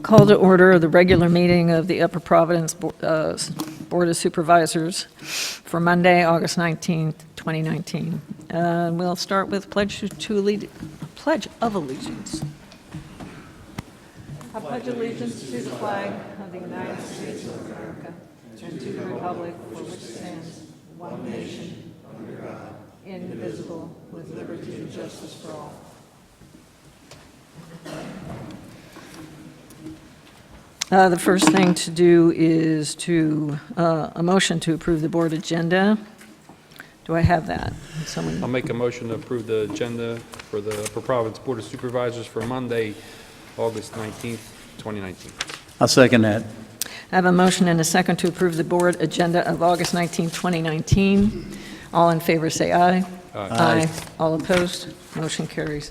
Call to order the regular meeting of the Upper Providence Board of Supervisors for Monday, August 19th, 2019. We'll start with pledge of allegiance. I pledge allegiance to the flag of the United States of America and to the republic for which it stands, one nation, under God, indivisible, with liberty and justice for all. The first thing to do is a motion to approve the board agenda. Do I have that? I'll make a motion to approve the agenda for the Upper Providence Board of Supervisors for Monday, August 19th, 2019. I'll second that. I have a motion and a second to approve the board agenda of August 19, 2019. All in favor say aye. Aye. All opposed? Motion carries.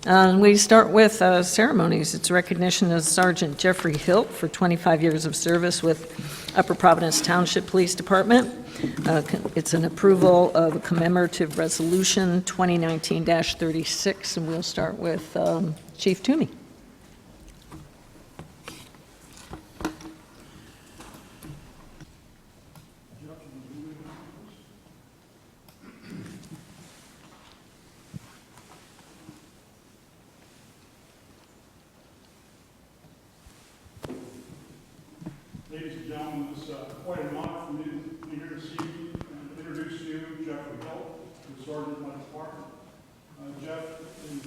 We start with ceremonies. It's recognition of Sergeant Jeffrey Hilt for 25 years of service with Upper Providence Township Police Department. It's an approval of a commemorative resolution 2019-36, and we'll start with Chief Toomey. Ladies and gentlemen, it's quite an honor for me to be here this evening and introduce you Jeffrey Hilt, who's Sergeant in my department. Jeff is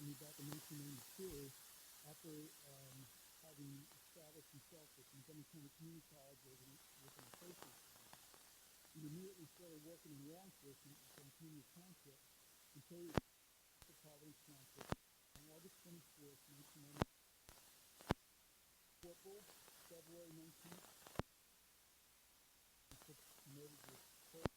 me back in 1992 after having established himself with Montgomery County Community College with an associate's degree. He immediately started working in law enforcement in Montgomery Township until he was at Providence Township on August 24th, 1990. Corporal, February 19th, promoted to first.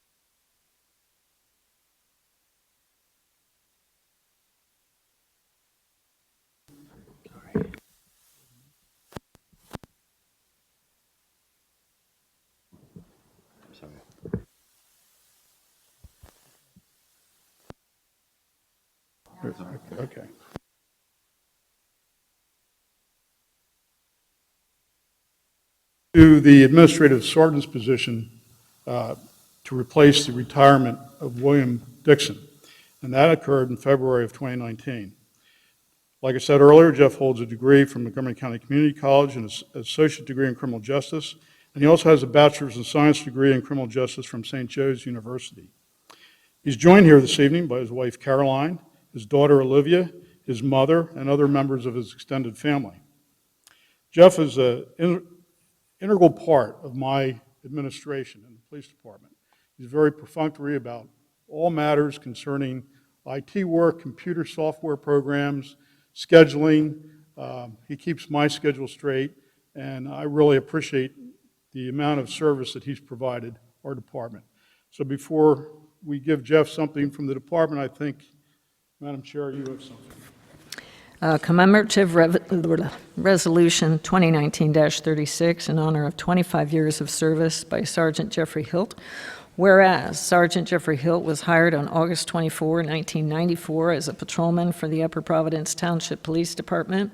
Okay. To the administrative sergeant's position to replace the retirement of William Dixon, and that occurred in February of 2019. Like I said earlier, Jeff holds a degree from Montgomery County Community College and an associate degree in criminal justice, and he also has a bachelor's in science degree in criminal justice from St. Joe's University. He's joined here this evening by his wife Caroline, his daughter Olivia, his mother, and other members of his extended family. Jeff is an integral part of my administration in the police department. He's very perfunctory about all matters concerning IT work, computer software programs, scheduling. He keeps my schedule straight, and I really appreciate the amount of service that he's provided our department. So before we give Jeff something from the department, I think, Madam Chair, you have something. Commemorative Resolution 2019-36 in honor of 25 years of service by Sergeant Jeffrey Hilt. Whereas Sergeant Jeffrey Hilt was hired on August 24, 1994 as a patrolman for the Upper Providence Township Police Department,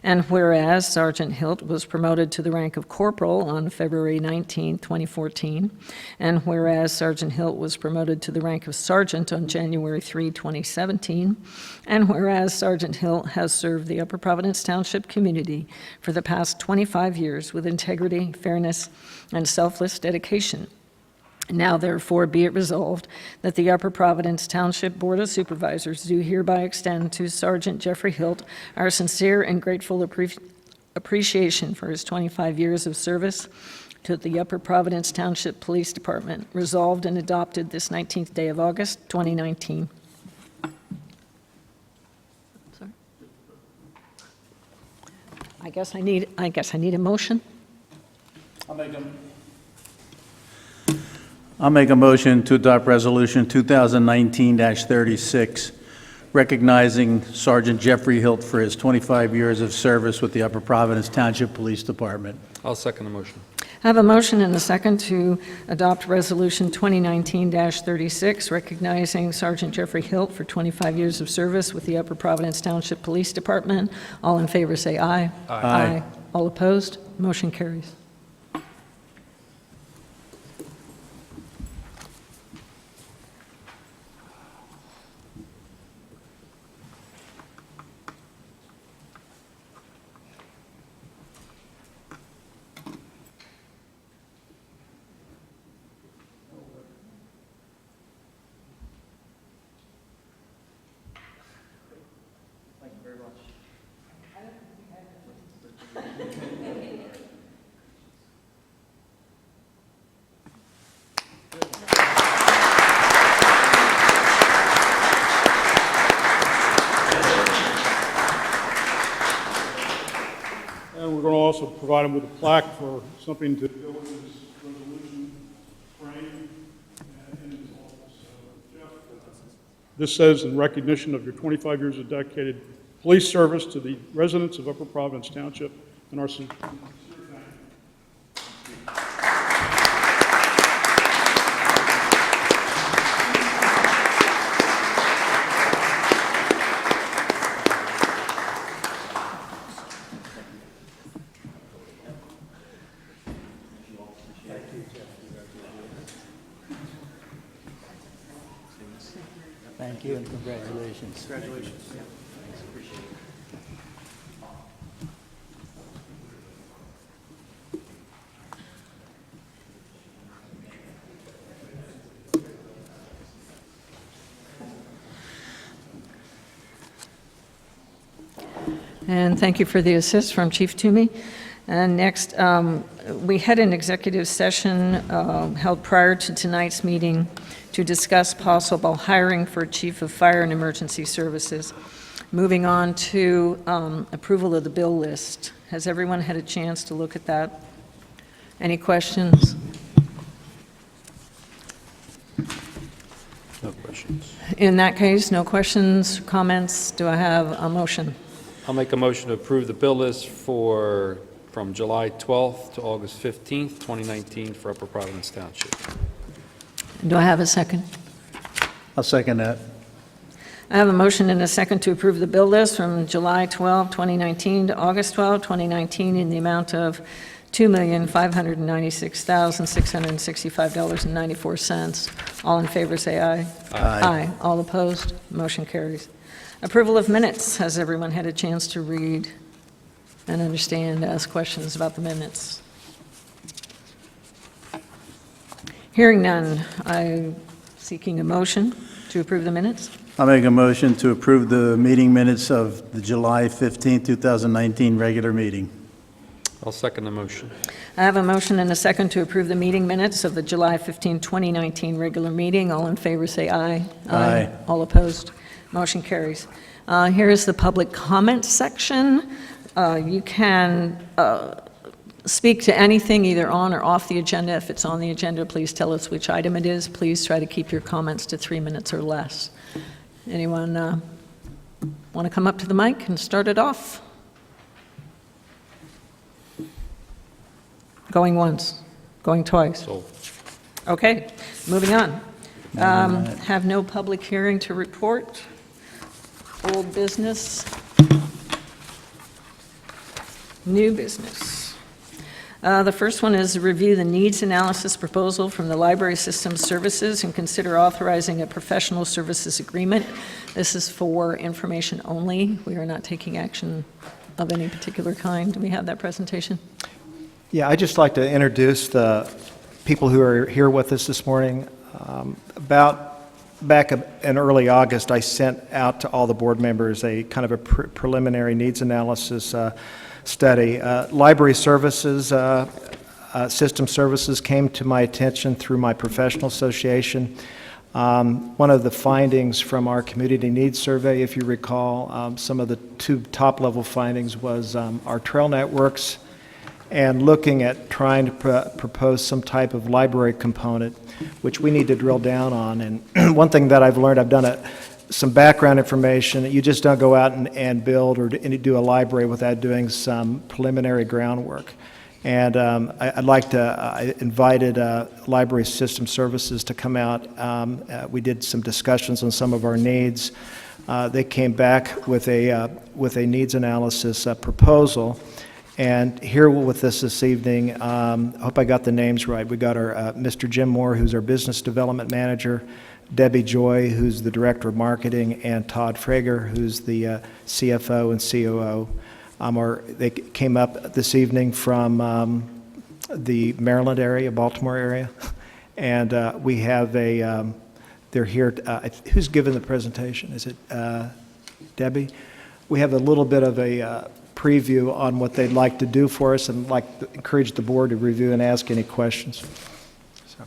and whereas Sergeant Hilt was promoted to the rank of corporal on February 19, 2014, and whereas Sergeant Hilt was promoted to the rank of sergeant on January 3, 2017, and whereas Sergeant Hilt has served the Upper Providence Township community for the past 25 years with integrity, fairness, and selfless dedication. Now, therefore, be it resolved that the Upper Providence Township Board of Supervisors do hereby extend to Sergeant Jeffrey Hilt our sincere and grateful appreciation for his 25 years of service to the Upper Providence Township Police Department, resolved and adopted this 19th day of August, 2019. Sorry. I guess I need a motion. I'll make them. I'll make a motion to adopt Resolution 2019-36, recognizing Sergeant Jeffrey Hilt for his 25 years of service with the Upper Providence Township Police Department. I'll second the motion. I have a motion and a second to adopt Resolution 2019-36, recognizing Sergeant Jeffrey Hilt for 25 years of service with the Upper Providence Township Police Department. All in favor say aye. Aye. All opposed? Motion carries. And we're going to also provide him with a plaque for something to go with his resolution frame and in his office. Jeff, this says, in recognition of your 25 years of dedicated police service to the residents of Upper Providence Township and our sincere thank you. Thank you and congratulations. Congratulations. And thank you for the assist from Chief Toomey. And next, we had an executive session held prior to tonight's meeting to discuss possible hiring for Chief of Fire and Emergency Services. Moving on to approval of the bill list. Has everyone had a chance to look at that? Any questions? No questions. In that case, no questions, comments. Do I have a motion? I'll make a motion to approve the bill list from July 12th to August 15th, 2019 for Upper Providence Township. Do I have a second? I'll second that. I have a motion and a second to approve the bill list from July 12, 2019 to August 12, 2019 in the amount of $2,596,665.94. All in favor say aye. Aye. All opposed? Motion carries. Approval of minutes. Has everyone had a chance to read and understand, ask questions about the minutes? Hearing none, I'm seeking a motion to approve the minutes. I'll make a motion to approve the meeting minutes of the July 15, 2019 regular meeting. I'll second the motion. I have a motion and a second to approve the meeting minutes of the July 15, 2019 regular meeting. All in favor say aye. Aye. All opposed? Motion carries. Here is the public comment section. You can speak to anything either on or off the agenda. If it's on the agenda, please tell us which item it is. Please try to keep your comments to 3 minutes or less. Anyone want to come up to the mic and start it off? Going once, going twice. So, Okay, moving on. Have no public hearing to report. Old business. New business. The first one is review the needs analysis proposal from the Library Systems Services and consider authorizing a professional services agreement. This is for information only. We are not taking action of any particular kind. Do we have that presentation? Yeah, I'd just like to introduce the people who are here with us this morning. Back in early August, I sent out to all the board members a kind of a preliminary needs analysis study. Library services, system services came to my attention through my professional association. One of the findings from our community needs survey, if you recall, some of the two top-level findings was our trail networks and looking at trying to propose some type of library component, which we need to drill down on. And one thing that I've learned, I've done some background information. You just don't go out and build or do a library without doing some preliminary groundwork. And I'd like to, I invited Library System Services to come out. We did some discussions on some of our needs. They came back with a needs analysis proposal. And here with us this evening, I hope I got the names right. We got our Mr. Jim Moore, who's our Business Development Manager, Debbie Joy, who's the Director of Marketing, and Todd Frager, who's the CFO and COO. They came up this evening from the Maryland area, Baltimore area, and we have they're here, who's given the presentation? Is it Debbie? We have a little bit of a preview on what they'd like to do for us, and like to encourage the board to review and ask any questions. So.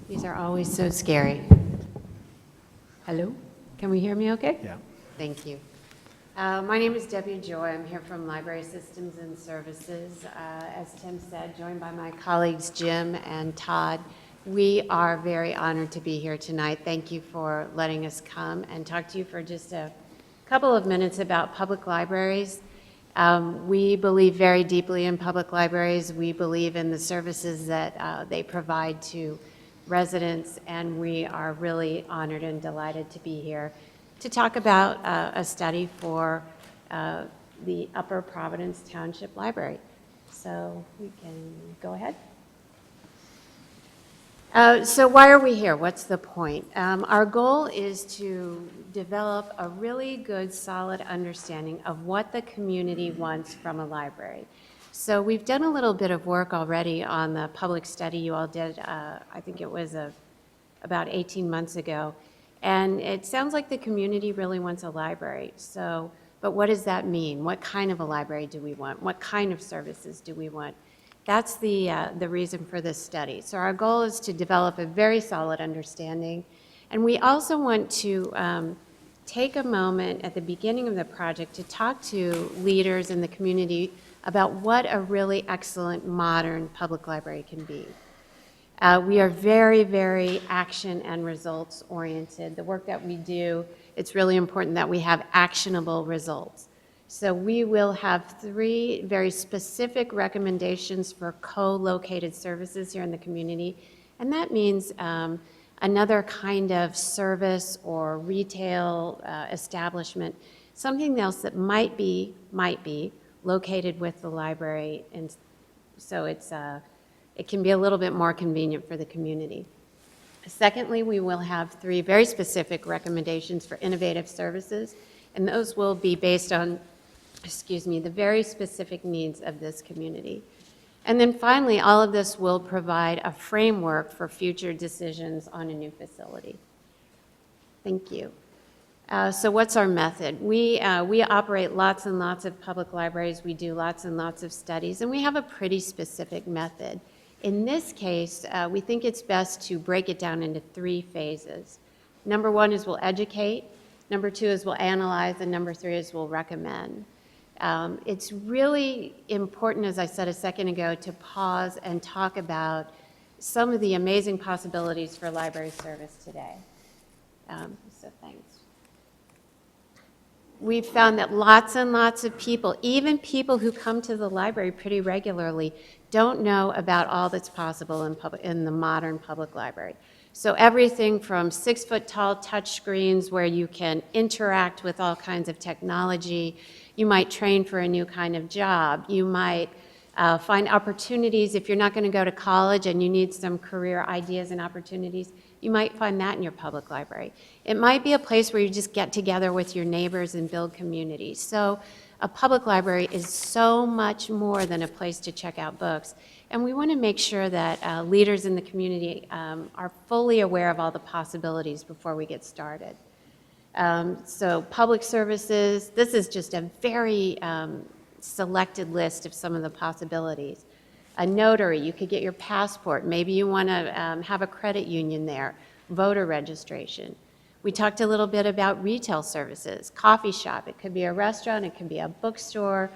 These are always so scary. Hello? Can we hear me okay? Yeah. Thank you. My name is Debbie Joy. I'm here from Library Systems and Services. As Tim said, joined by my colleagues Jim and Todd. We are very honored to be here tonight. Thank you for letting us come and talk to you for just a couple of minutes about public libraries. We believe very deeply in public libraries. We believe in the services that they provide to residents, and we are really honored and delighted to be here to talk about a study for the Upper Providence Township Library. So we can go ahead. So why are we here? What's the point? Our goal is to develop a really good, solid understanding of what the community wants from a library. So we've done a little bit of work already on the public study you all did, I think it was about 18 months ago. And it sounds like the community really wants a library. So, but what does that mean? What kind of a library do we want? What kind of services do we want? That's the reason for this study. So our goal is to develop a very solid understanding. And we also want to take a moment at the beginning of the project to talk to leaders in the community about what a really excellent modern public library can be. We are very, very action and results oriented. The work that we do, it's really important that we have actionable results. So we will have 3 very specific recommendations for co-located services here in the community. And that means another kind of service or retail establishment, something else that might be located with the library, and so it can be a little bit more convenient for the community. Secondly, we will have 3 very specific recommendations for innovative services, and those will be based on, the very specific needs of this community. And then finally, all of this will provide a framework for future decisions on a new facility. Thank you. So what's our method? We operate lots and lots of public libraries. We do lots and lots of studies, and we have a pretty specific method. In this case, we think it's best to break it down into 3 phases. Number 1 is we'll educate. Number 2 is we'll analyze. And number 3 is we'll recommend. It's really important, as I said a second ago, to pause and talk about some of the amazing possibilities for library service today. So thanks. We've found that lots and lots of people, even people who come to the library pretty regularly, don't know about all that's possible in the modern public library. So everything from 6-foot-tall touch screens where you can interact with all kinds of technology. You might train for a new kind of job. You might find opportunities. If you're not going to go to college and you need some career ideas and opportunities, you might find that in your public library. It might be a place where you just get together with your neighbors and build communities. So a public library is so much more than a place to check out books. And we want to make sure that leaders in the community are fully aware of all the possibilities before we get started. So public services, this is just a very selected list of some of the possibilities. A notary, you could get your passport. Maybe you want to have a credit union there, voter registration. We talked a little bit about retail services, coffee shop. It could be a restaurant, it could be a bookstore,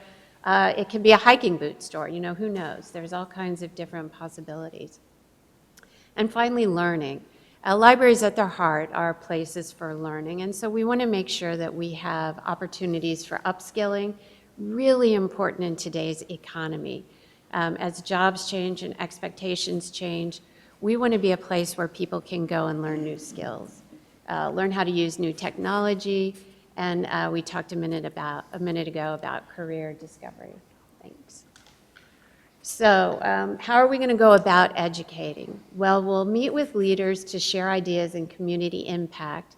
it could be a hiking boot store, you know, who knows? There's all kinds of different possibilities. And finally, learning. Libraries at their heart are places for learning, and so we want to make sure that we have opportunities for upskilling, really important in today's economy. As jobs change and expectations change, we want to be a place where people can go and learn new skills, learn how to use new technology, and we talked a minute ago about career discovery. Thanks. So how are we going to go about educating? Well, we'll meet with leaders to share ideas and community impact.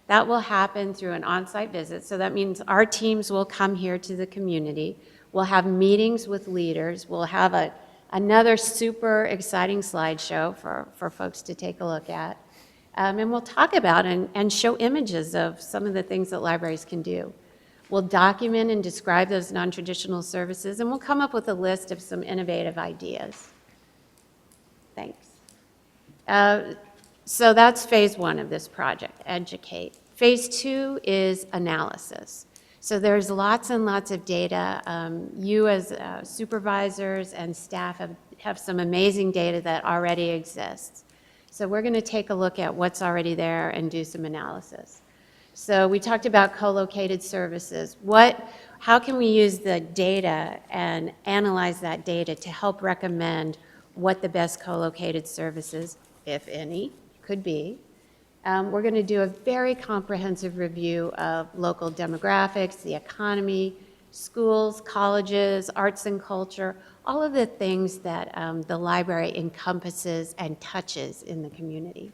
That will happen through an on-site visit. So that means our teams will come here to the community. We'll have meetings with leaders. We'll have another super exciting slideshow for folks to take a look at. And we'll talk about and show images of some of the things that libraries can do. We'll document and describe those non-traditional services, and we'll come up with a list of some innovative ideas. Thanks. So that's phase one of this project, educate. Phase two is analysis. So there's lots and lots of data. You as supervisors and staff have some amazing data that already exists. So we're going to take a look at what's already there and do some analysis. So we talked about co-located services. How can we use the data and analyze that data to help recommend what the best co-located services, if any, could be? We're going to do a very comprehensive review of local demographics, the economy, schools, colleges, arts and culture, all of the things that the library encompasses and touches in the community.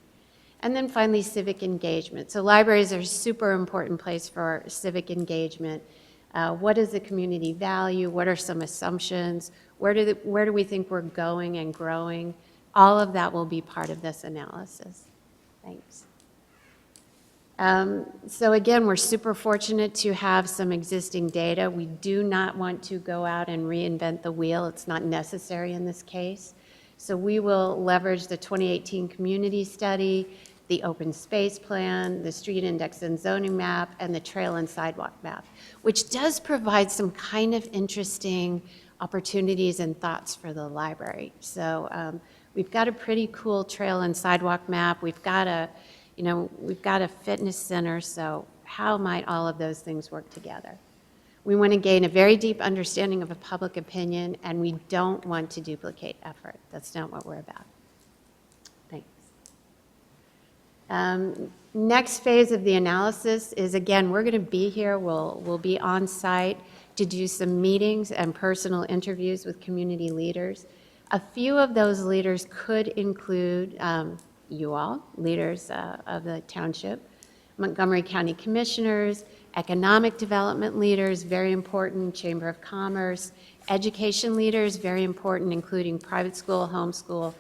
And then finally, civic engagement. So libraries are a super important place for civic engagement. What does the community value? What are some assumptions? Where do we think we're going and growing? All of that will be part of this analysis. Thanks. So again, we're super fortunate to have some existing data. We do not want to go out and reinvent the wheel. It's not necessary in this case. So we will leverage the 2018 community study, the open space plan, the street index and zoning map, and the trail and sidewalk map, which does provide some kind of interesting opportunities and thoughts for the library. So we've got a pretty cool trail and sidewalk map. We've got a fitness center, so how might all of those things work together? We want to gain a very deep understanding of a public opinion, and we don't want to duplicate effort. That's not what we're about. Thanks. Next phase of the analysis is, again, we're going to be here. We'll be on site to do some meetings and personal interviews with community leaders. A few of those leaders could include you all, leaders of the township, Montgomery County commissioners, economic development leaders, very important, Chamber of Commerce, education leaders, very important, including private school, homeschool,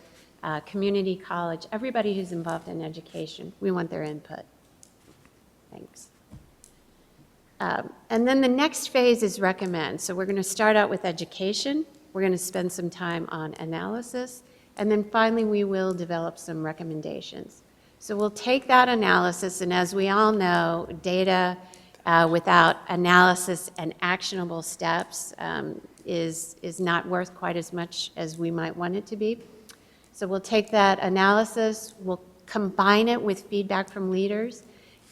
community college, everybody who's involved in education. We want their input. Thanks. And then the next phase is recommend. So we're going to start out with education. We're going to spend some time on analysis. And then finally, we will develop some recommendations. So we'll take that analysis, and as we all know, data without analysis and actionable steps is not worth quite as much as we might want it to be. So we'll take that analysis, we'll combine it with feedback from leaders,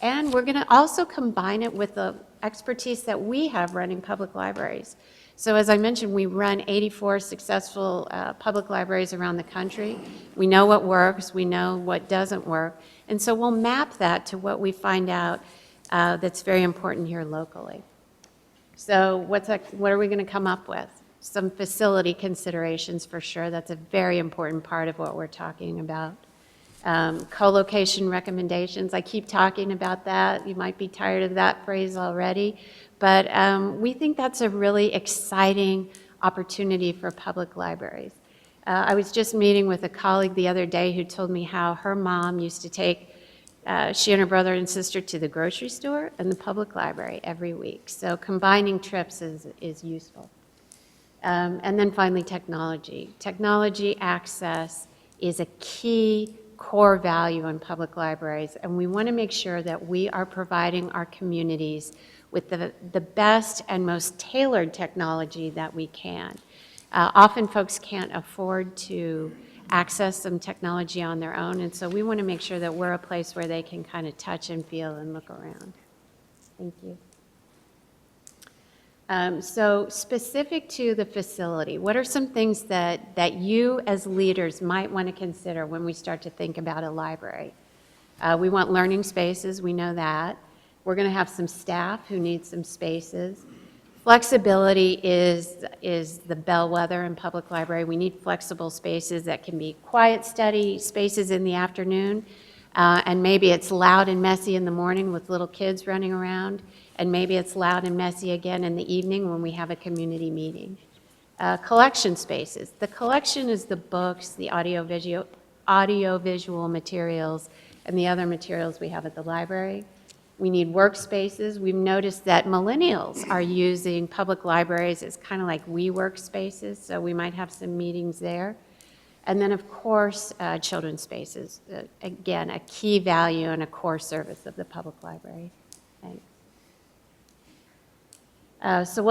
and we're going to also combine it with the expertise that we have running public libraries. So as I mentioned, we run 84 successful public libraries around the country. We know what works, we know what doesn't work, and so we'll map that to what we find out that's very important here locally. So what are we going to come up with? Some facility considerations for sure. That's a very important part of what we're talking about. Co-location recommendations. I keep talking about that. You might be tired of that phrase already, but we think that's a really exciting opportunity for public libraries. I was just meeting with a colleague the other day who told me how her mom used to take she and her brother and sister to the grocery store and the public library every week. So combining trips is useful. And then finally, technology. Technology access is a key core value in public libraries, and we want to make sure that we are providing our communities with the best and most tailored technology that we can. Often folks can't afford to access some technology on their own, and so we want to make sure that we're a place where they can kind of touch and feel and look around. Thank you. So specific to the facility, what are some things that you as leaders might want to consider when we start to think about a library? We want learning spaces, we know that. We're going to have some staff who need some spaces. Flexibility is the bellwether in public library. We need flexible spaces that can be quiet study spaces in the afternoon, and maybe it's loud and messy in the morning with little kids running around, and maybe it's loud and messy again in the evening when we have a community meeting. Collection spaces. The collection is the books, the audio-visual materials, and the other materials we have at the library. We need workspaces. We've noticed that millennials are using public libraries as kind of like WeWork spaces, so we might have some meetings there. And then, of course, children's spaces. Again, a key value and a core service of the public library. Thanks. So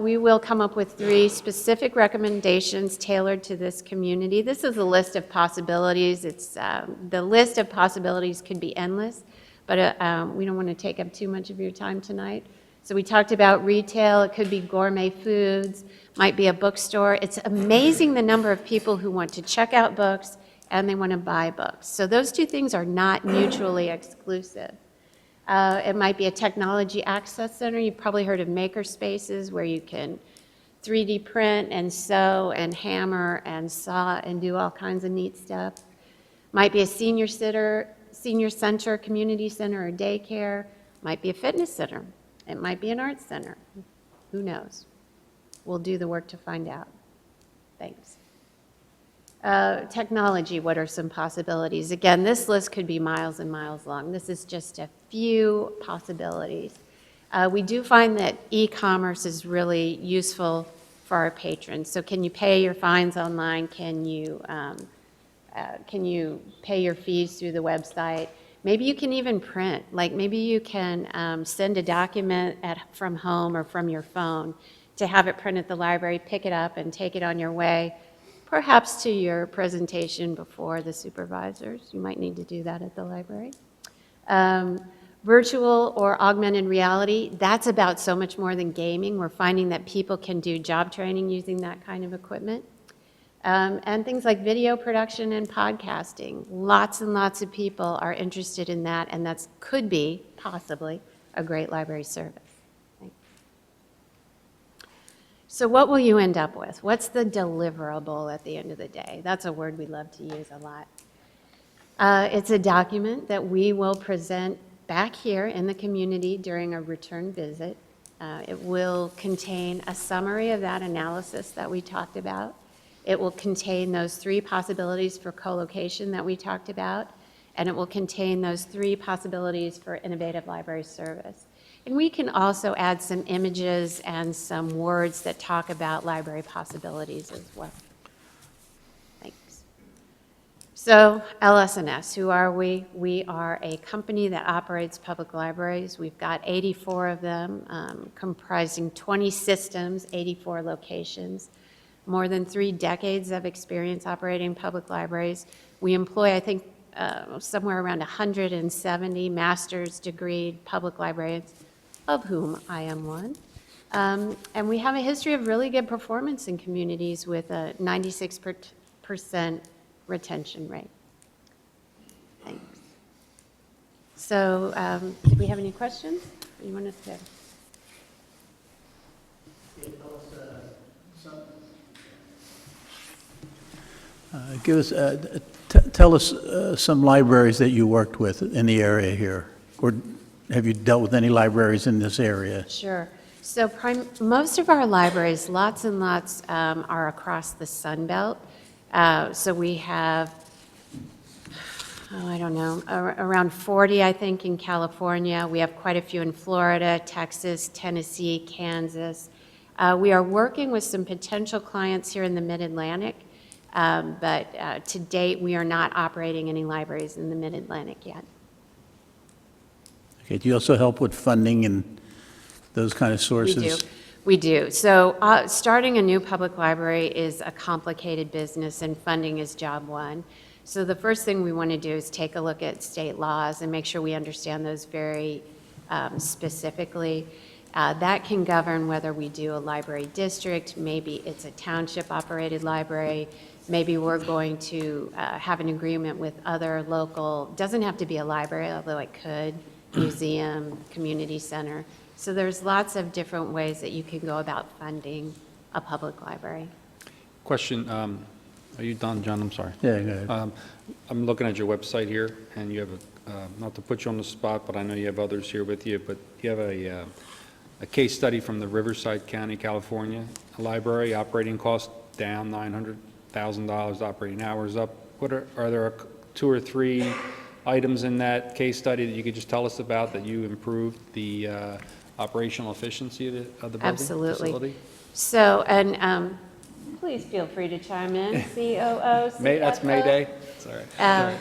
we will come up with 3 specific recommendations tailored to this community. This is a list of possibilities. The list of possibilities could be endless, but we don't want to take up too much of your time tonight. So we talked about retail. It could be gourmet foods, might be a bookstore. It's amazing the number of people who want to check out books and they want to buy books. So those 2 things are not mutually exclusive. It might be a technology access center. You've probably heard of maker spaces where you can 3D print and sew and hammer and saw and do all kinds of neat stuff. Might be a senior center, community center, or daycare. Might be a fitness center. It might be an arts center. Who knows? We'll do the work to find out. Thanks. Technology, what are some possibilities? Again, this list could be miles and miles long. This is just a few possibilities. We do find that e-commerce is really useful for our patrons. So can you pay your fines online? Can you pay your fees through the website? Maybe you can even print. Like maybe you can send a document from home or from your phone to have it print at the library, pick it up and take it on your way, perhaps to your presentation before the supervisors. You might need to do that at the library. Virtual or augmented reality, that's about so much more than gaming. We're finding that people can do job training using that kind of equipment. And things like video production and podcasting. Lots and lots of people are interested in that, and that could be, possibly, a great library service. Thanks. So what will you end up with? What's the deliverable at the end of the day? That's a word we love to use a lot. It's a document that we will present back here in the community during a return visit. It will contain a summary of that analysis that we talked about. It will contain those 3 possibilities for co-location that we talked about, and it will contain those 3 possibilities for innovative library service. And we can also add some images and some words that talk about library possibilities as well. Thanks. So LS&S, who are we? We are a company that operates public libraries. We've got 84 of them, comprising 20 systems, 84 locations. More than 3 decades of experience operating public libraries. We employ, I think, somewhere around 170 master's degree public librarians, of whom I am one. And we have a history of really good performance in communities with a 96% retention rate. Thanks. So, do we have any questions? You want us to? Tell us some libraries that you worked with in the area here, or have you dealt with any libraries in this area? Sure. So most of our libraries, lots and lots, are across the Sun Belt. So we have, I don't know, around 40, I think, in California. We have quite a few in Florida, Texas, Tennessee, Kansas. We are working with some potential clients here in the Mid-Atlantic. But to date, we are not operating any libraries in the Mid-Atlantic yet. Okay, do you also help with funding and those kind of We sources? do. We do. So starting a new public library is a complicated business, and funding is job one. So the first thing we want to do is take a look at state laws and make sure we understand those very specifically. That can govern whether we do a library district, maybe it's a township-operated library, maybe we're going to have an agreement with other local, doesn't have to be a library, although it could, museum, community center. So there's lots of different ways that you can go about funding a public library. Question, are you done, John? I'm sorry. Yeah, go ahead. I'm looking at your website here, and you have, not to put you on the spot, but I know you have others here with you, but you have a case study from the Riverside County, California Library, operating costs down $900,000, operating hours up. Are there 2 or 3 items in that case study that you could just tell us about that you improved the operational efficiency of the building? Absolutely. Facility? So, and please feel free to chime in, COO, That's CFO. May Day? It's all right.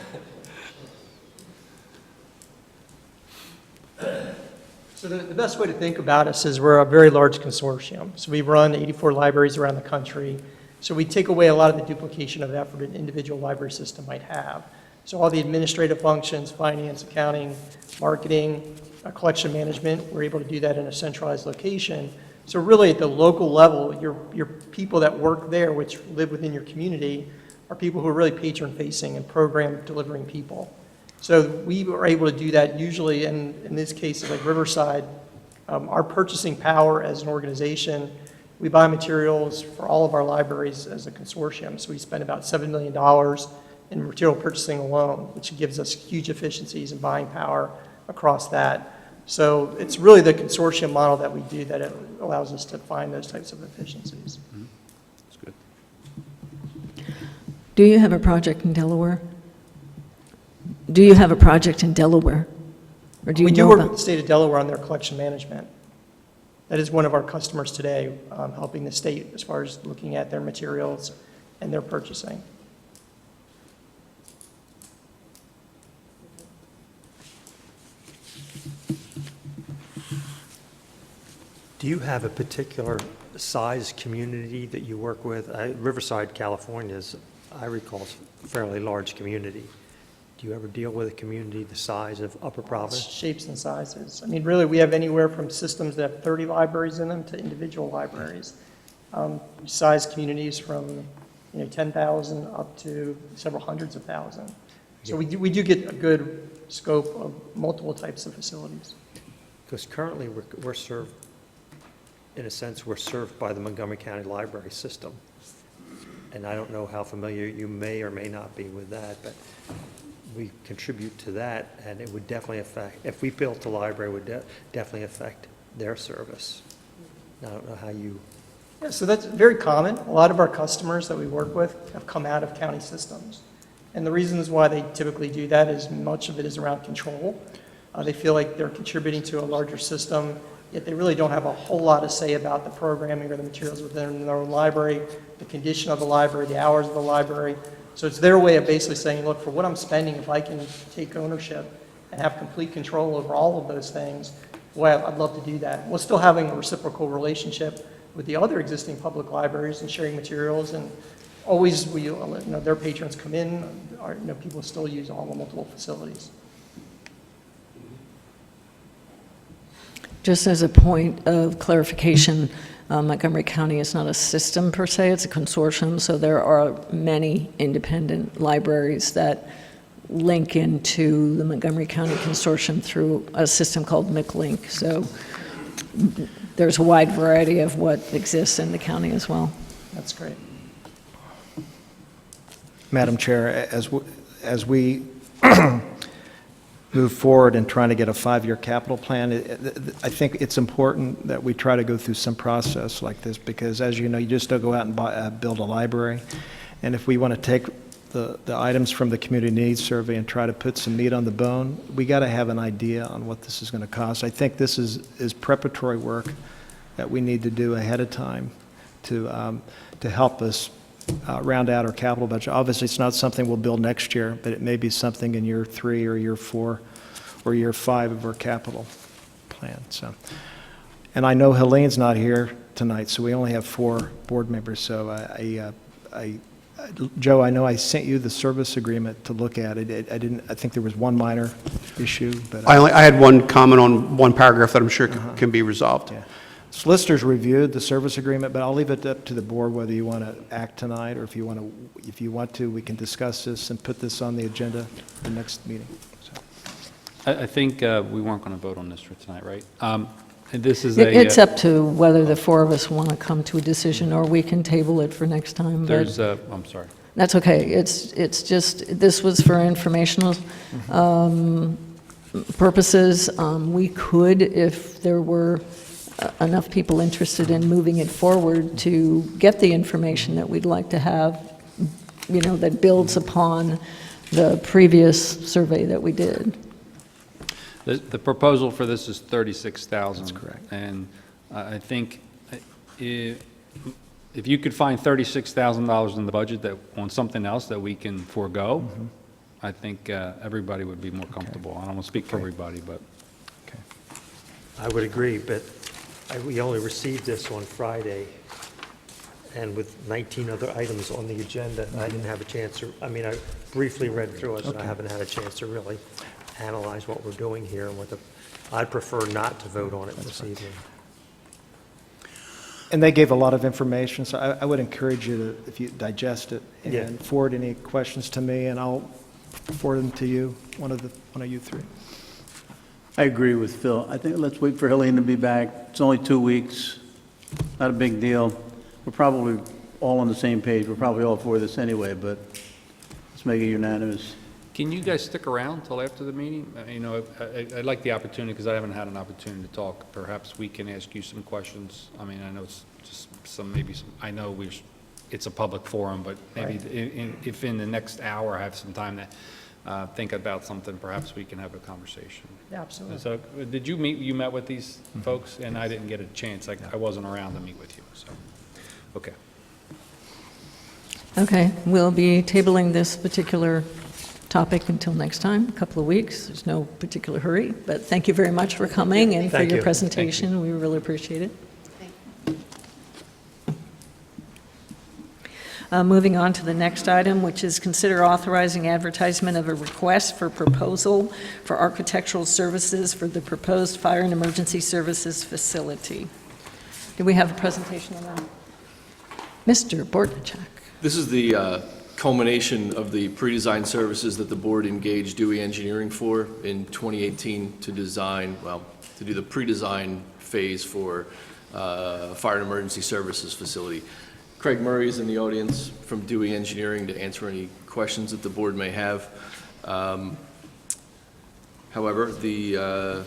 So the best way to think about us is we're a very large consortium. So we run 84 libraries around the country. So we take away a lot of the duplication of effort an individual library system might have. So all the administrative functions, finance, accounting, marketing, collection management, we're able to do that in a centralized location. So really at the local level, your people that work there, which live within your community, are people who are really patron-facing and program delivering people. So we are able to do that usually, and in this case, like Riverside, our purchasing power as an organization, we buy materials for all of our libraries as a consortium. So we spend about $7 million in material purchasing alone, which gives us huge efficiencies in buying power across that. So it's really the consortium model that we do that it allows us to find those types of efficiencies. That's good. Do you have a project in Delaware? Do you have a project in Delaware? Or do you We do know work with about? the state of Delaware on their collection management. That is one of our customers today, helping the state as far as looking at their materials and their purchasing. Do you have a particular size community that you work with? Riverside, California is, I recall, is a fairly large community. Do you ever deal with a community the size of Upper Providence? Shapes and sizes. I mean, really, we have anywhere from systems that have 30 libraries in them to individual libraries. Size communities from 10,000 up to several hundreds of thousands. So we do get a good scope of multiple types of facilities. Because currently, we're served, in a sense, we're served by the Montgomery County Library System. And I don't know how familiar you may or may not be with that, but we contribute to that, and it would definitely affect, if we built a library, it would definitely affect their service. I don't know how you, Yeah, so that's very common. A lot of our customers that we work with have come out of county systems. And the reasons why they typically do that is much of it is around control. They feel like they're contributing to a larger system, yet they really don't have a whole lot to say about the programming or the materials within their own library, the condition of the library, the hours of the library. So it's their way of basically saying, look, for what I'm spending, if I can take ownership and have complete control over all of those things, boy, I'd love to do that. While still having a reciprocal relationship with the other existing public libraries and sharing materials, and always their patrons come in, people still use all the multiple facilities. Just as a point of clarification, Montgomery County is not a system per se, it's a consortium, so there are many independent libraries that link into the Montgomery County Consortium through a system called McLink. So there's a wide variety of what exists in the county as well. That's great. Madam Chair, as we move forward in trying to get a 5-year capital plan, I think it's important that we try to go through some process like this, because as you know, you just don't go out and build a library. And if we want to take the items from the community needs survey and try to put some meat on the bone, we got to have an idea on what this is going to cost. I think this is preparatory work that we need to do ahead of time to help us round out our capital budget. Obviously, it's not something we'll build next year, but it may be something in year 3 or year 4 or year 5 of our capital plan, so. And I know Helene's not here tonight, so we only have 4 board members, so Joe, I know I sent you the service agreement to look at it. I think there was one minor issue, but. I had one comment on one paragraph that I'm sure can be resolved. Yeah. Solicitors reviewed the service agreement, but I'll leave it up to the board whether you want to act tonight, or if you want to, we can discuss this and put this on the agenda for the next meeting. So. I think we weren't going to vote on this for tonight, right? This is It's up to whether the 4 of us want to come to a decision, or we can table it for next time. There's, But I'm sorry. that's okay. It's just, this was for informational purposes. We could, if there were enough people interested in moving it forward, to get the information that we'd like to have, that builds upon the previous survey that we did. The proposal for this is $36,000. That's correct. And I think if you could find $36,000 in the budget that, on something else that we can forego, I think everybody would be more comfortable. I don't want to speak for everybody, but. I would agree, but we only received this on Friday, and with 19 other items on the agenda, I didn't have a chance to, I briefly read through it, and I haven't had a chance to really analyze what we're doing here and I'd prefer not to vote on it this evening. And they gave a lot of information, so I would encourage you to, if you digest it, Yeah. and forward any questions to me, and I'll forward them to you, one of you 3. I agree with Phil. I think let's wait for Helene to be back. It's only 2 weeks, not a big deal. We're probably all on the same page. We're probably all for this anyway, but let's make it unanimous. Can you guys stick around till after the meeting? I'd like the opportunity, because I haven't had an opportunity to talk. Perhaps we can ask you some questions. I know it's just I know it's a public forum, but maybe if in the next hour I have some time to think about something, perhaps we can have a conversation. Yeah, absolutely. So, you met with these folks? And I didn't get a chance. I wasn't around to meet with you, so, okay. Okay, we'll be tabling this particular topic until next time, a couple of weeks. There's no particular hurry, but thank you very much for coming and for Thank your you. presentation. We really appreciate it. Moving on to the next item, which is consider authorizing advertisement of a request for proposal for architectural services for the proposed fire and emergency services facility. Do we have a presentation on that? Mr. Bortnichak. This is the culmination of the pre-design services that the board engaged Dewey Engineering for in 2018 to do the pre-design phase for fire and emergency services facility. Craig Murray is in the audience from Dewey Engineering to answer any questions that the board may have. However, the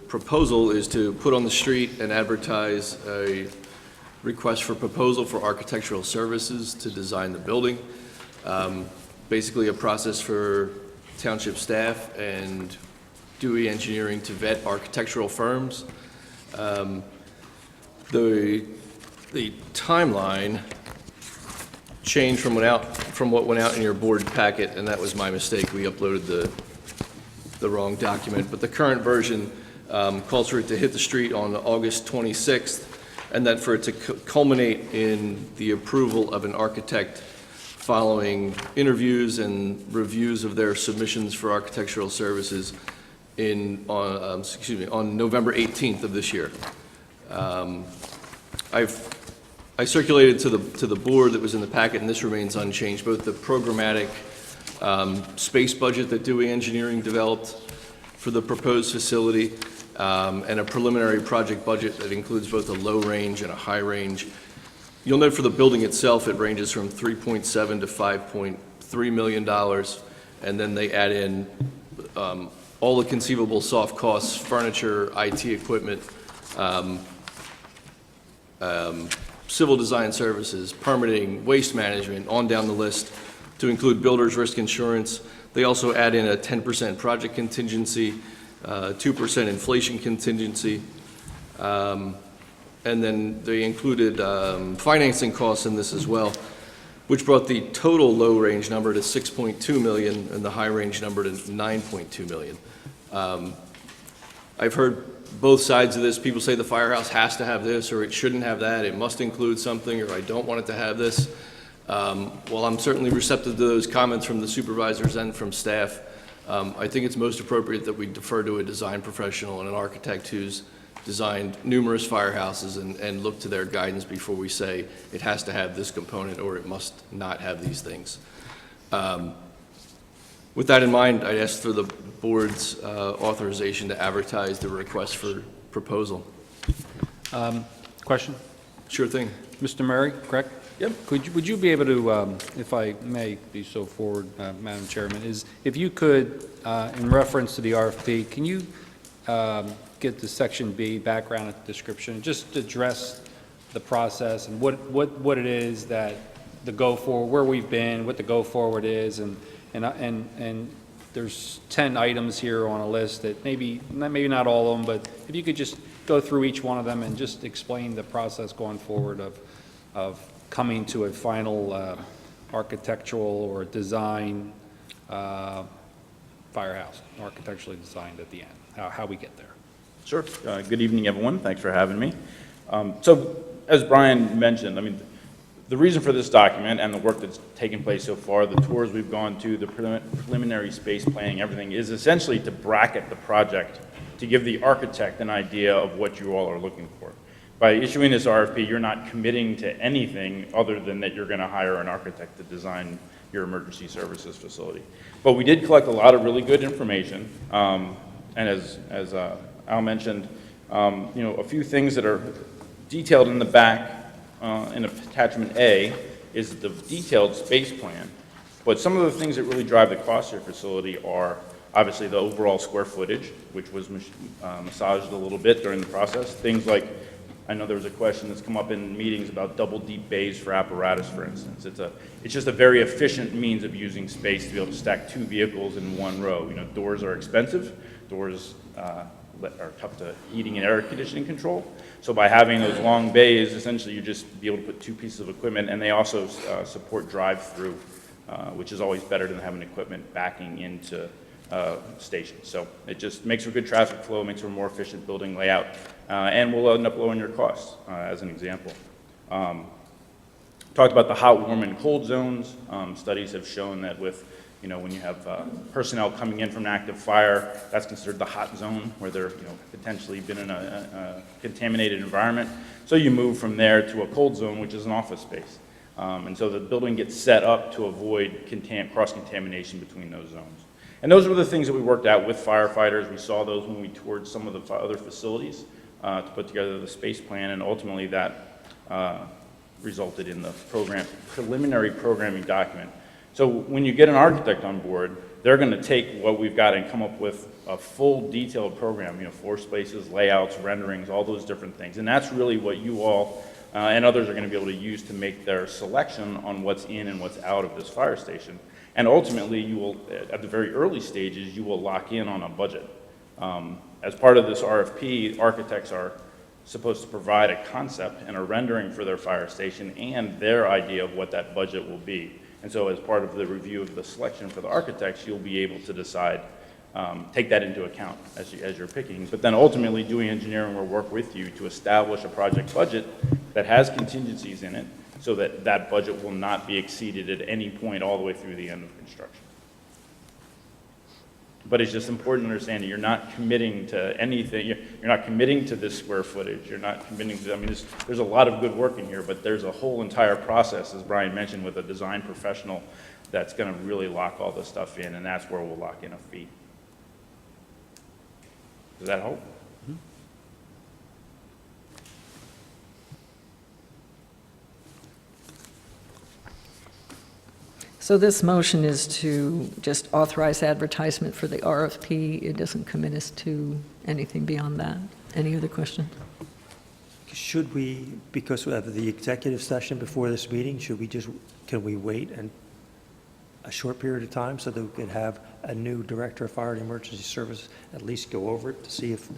proposal is to put on the street and advertise a request for proposal for architectural services to design the building. Basically a process for township staff and Dewey Engineering to vet architectural firms. The timeline changed from what went out in your board packet, and that was my mistake. We uploaded the wrong document, but the current version calls for it to hit the street on August 26th, and then for it to culminate in the approval of an architect following interviews and reviews of their submissions for architectural services on November 18th of this year. I circulated to the board that was in the packet, and this remains unchanged, both the programmatic space budget that Dewey Engineering developed for the proposed facility and a preliminary project budget that includes both a low range and a high range. You'll note for the building itself, it ranges from $3.7 to $5.3 million, and then they add in all the conceivable soft costs, furniture, IT equipment, civil design services, permitting, waste management, on down the list, to include builder's risk insurance. They also add in a 10% project contingency, 2% inflation contingency, and then they included financing costs in this as well. which brought the total low-range number to 6.2 million and the high-range number to 9.2 million. I've heard both sides of this. People say the firehouse has to have this, or it shouldn't have that, it must include something, or I don't want it to have this. While I'm certainly receptive to those comments from the supervisors and from staff, I think it's most appropriate that we defer to a design professional and an architect who's designed numerous firehouses and look to their guidance before we say it has to have this component or it must not have these things. With that in mind, I asked for the board's authorization to advertise the request for proposal. Question? Sure thing. Mr. Murray, correct? Yep. Would you be able to, if I may be so forward, Madam Chairman, is if you could, in reference to the RFP, can you get to Section B, background and description, just address the process and what it is that the go forward, where we've been, what the go forward is, and there's 10 items here on a list that maybe not all of them, but if you could just go through each one of them and just explain the process going forward of coming to a final architectural or design firehouse, architecturally designed at the end, how we get there. Sure. Good evening, everyone. Thanks for having me. So, as Brian mentioned, I mean, the reason for this document and the work that's taken place so far, the tours we've gone to, the preliminary space planning, everything, is essentially to bracket the project, to give the architect an idea of what you all are looking for. By issuing this RFP, you're not committing to anything other than that you're going to hire an architect to design your emergency services facility. But we did collect a lot of really good information, and as Al mentioned, a few things that are detailed in the back in attachment A is the detailed space plan. But some of the things that really drive the cost of your facility are obviously the overall square footage, which was massaged a little bit during the process. Things like, I know there was a question that's come up in meetings about double deep bays for apparatus, for instance. It's just a very efficient means of using space to be able to stack two vehicles in one row. Doors are expensive. Doors are tough to heating and air conditioning control. So by having those long bays, essentially you just be able to put two pieces of equipment, and they also support drive-through, which is always better than having equipment backing into stations. So it just makes for good traffic flow, makes for a more efficient building layout, and will end up lowering your costs, as an example. Talked about the hot, warm, and cold zones. Studies have shown that with when you have personnel coming in from an active fire, that's considered the hot zone, where they're potentially been in a contaminated environment. So you move from there to a cold zone, which is an office space. And so the building gets set up to avoid cross-contamination between those zones. And those were the things that we worked out with firefighters. We saw those when we toured some of the other facilities to put together the space plan, and ultimately that resulted in the preliminary programming document. So when you get an architect on board, they're going to take what we've got and come up with a full detailed program, floor spaces, layouts, renderings, all those different things. And that's really what you all and others are going to be able to use to make their selection on what's in and what's out of this fire station. And ultimately, you will, at the very early stages, you will lock in on a budget. As part of this RFP, architects are supposed to provide a concept and a rendering for their fire station and their idea of what that budget will be. And so as part of the review of the selection for the architects, you'll be able to decide, take that into account as you're picking. But then ultimately, doing engineering will work with you to establish a project budget that has contingencies in it, so that that budget will not be exceeded at any point all the way through the end of construction. But it's just important to understand that you're not committing to anything. You're not committing to this square footage. You're not committing to, there's a lot of good work in here, but there's a whole entire process, as Brian mentioned, with a design professional that's going to really lock all this stuff in, and that's where we'll lock in a fee. Does that help? So this motion is to just authorize advertisement for the RFP. It doesn't commit us to anything beyond that. Any other questions? Should we, because of the executive session before this meeting, can we wait a short period of time so that we could have a new director of fire and emergency service at least go over it to see if,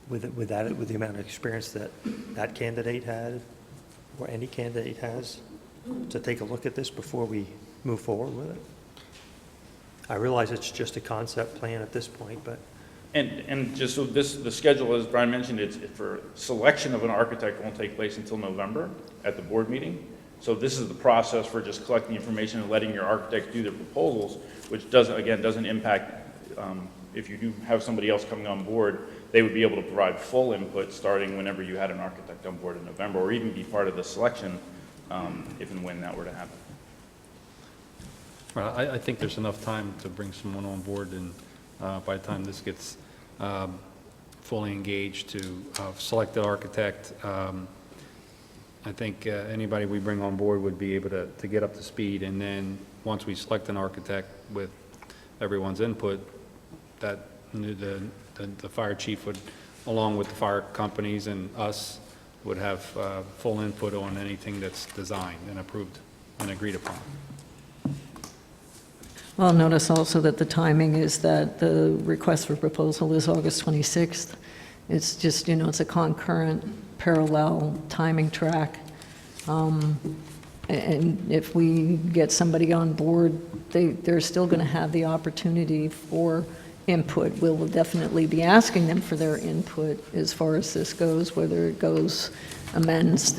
with the amount of experience that candidate had, or any candidate has? to take a look at this before we move forward with it? I realize it's just a concept plan at this point, but And just so the schedule, as Brian mentioned, it's for selection of an architect won't take place until November at the board meeting. So this is the process for just collecting information and letting your architects do their proposals, which doesn't impact, if you do have somebody else coming on board, they would be able to provide full input starting whenever you had an architect on board in November, or even be part of the selection if and when that were to happen. Well, I think there's enough time to bring someone on board, and by the time this gets fully engaged to select the architect, I think anybody we bring on board would be able to get up to speed, and then once we select an architect with everyone's input, that the fire chief would, along with the fire companies and us, would have full input on anything that's designed and approved and agreed upon. Well, notice also that the timing is that the request for proposal is August 26th. It's just, it's a concurrent, parallel timing track. And if we get somebody on board, they're still going to have the opportunity for input. We'll definitely be asking them for their input as far as this goes, whether it amends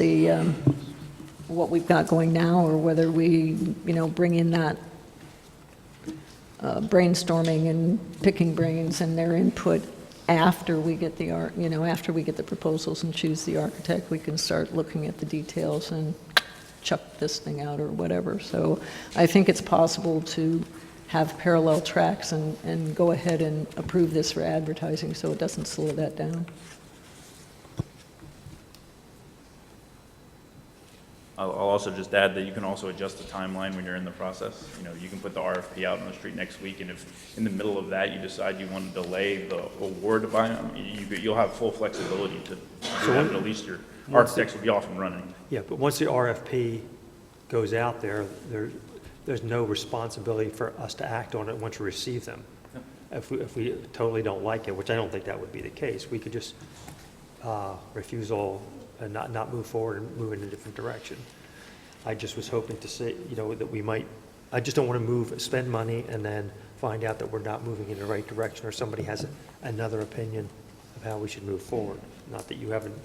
what we've got going now, or whether we, bring in that brainstorming and picking brains and their input after we get after we get the proposals and choose the architect. We can start looking at the details and chuck this thing out or whatever. So I think it's possible to have parallel tracks and go ahead and approve this for advertising so it doesn't slow that down. I'll also just add that you can also adjust the timeline when you're in the process. You can put the RFP out on the street next week, and if in the middle of that you decide you want to delay the award by them, you'll have full flexibility to do that, but at least your architects will be off and running. yeah, but once the RFP goes out there, there's no responsibility for us to act on it once we receive them. If we totally don't like it, which I don't think that would be the case, we could just refuse all and not move forward and move in a different direction. I just was hoping to say, that we might, I just don't want to spend money and then find out that we're not moving in the right direction, or somebody has another opinion of how we should move forward. Not that you haven't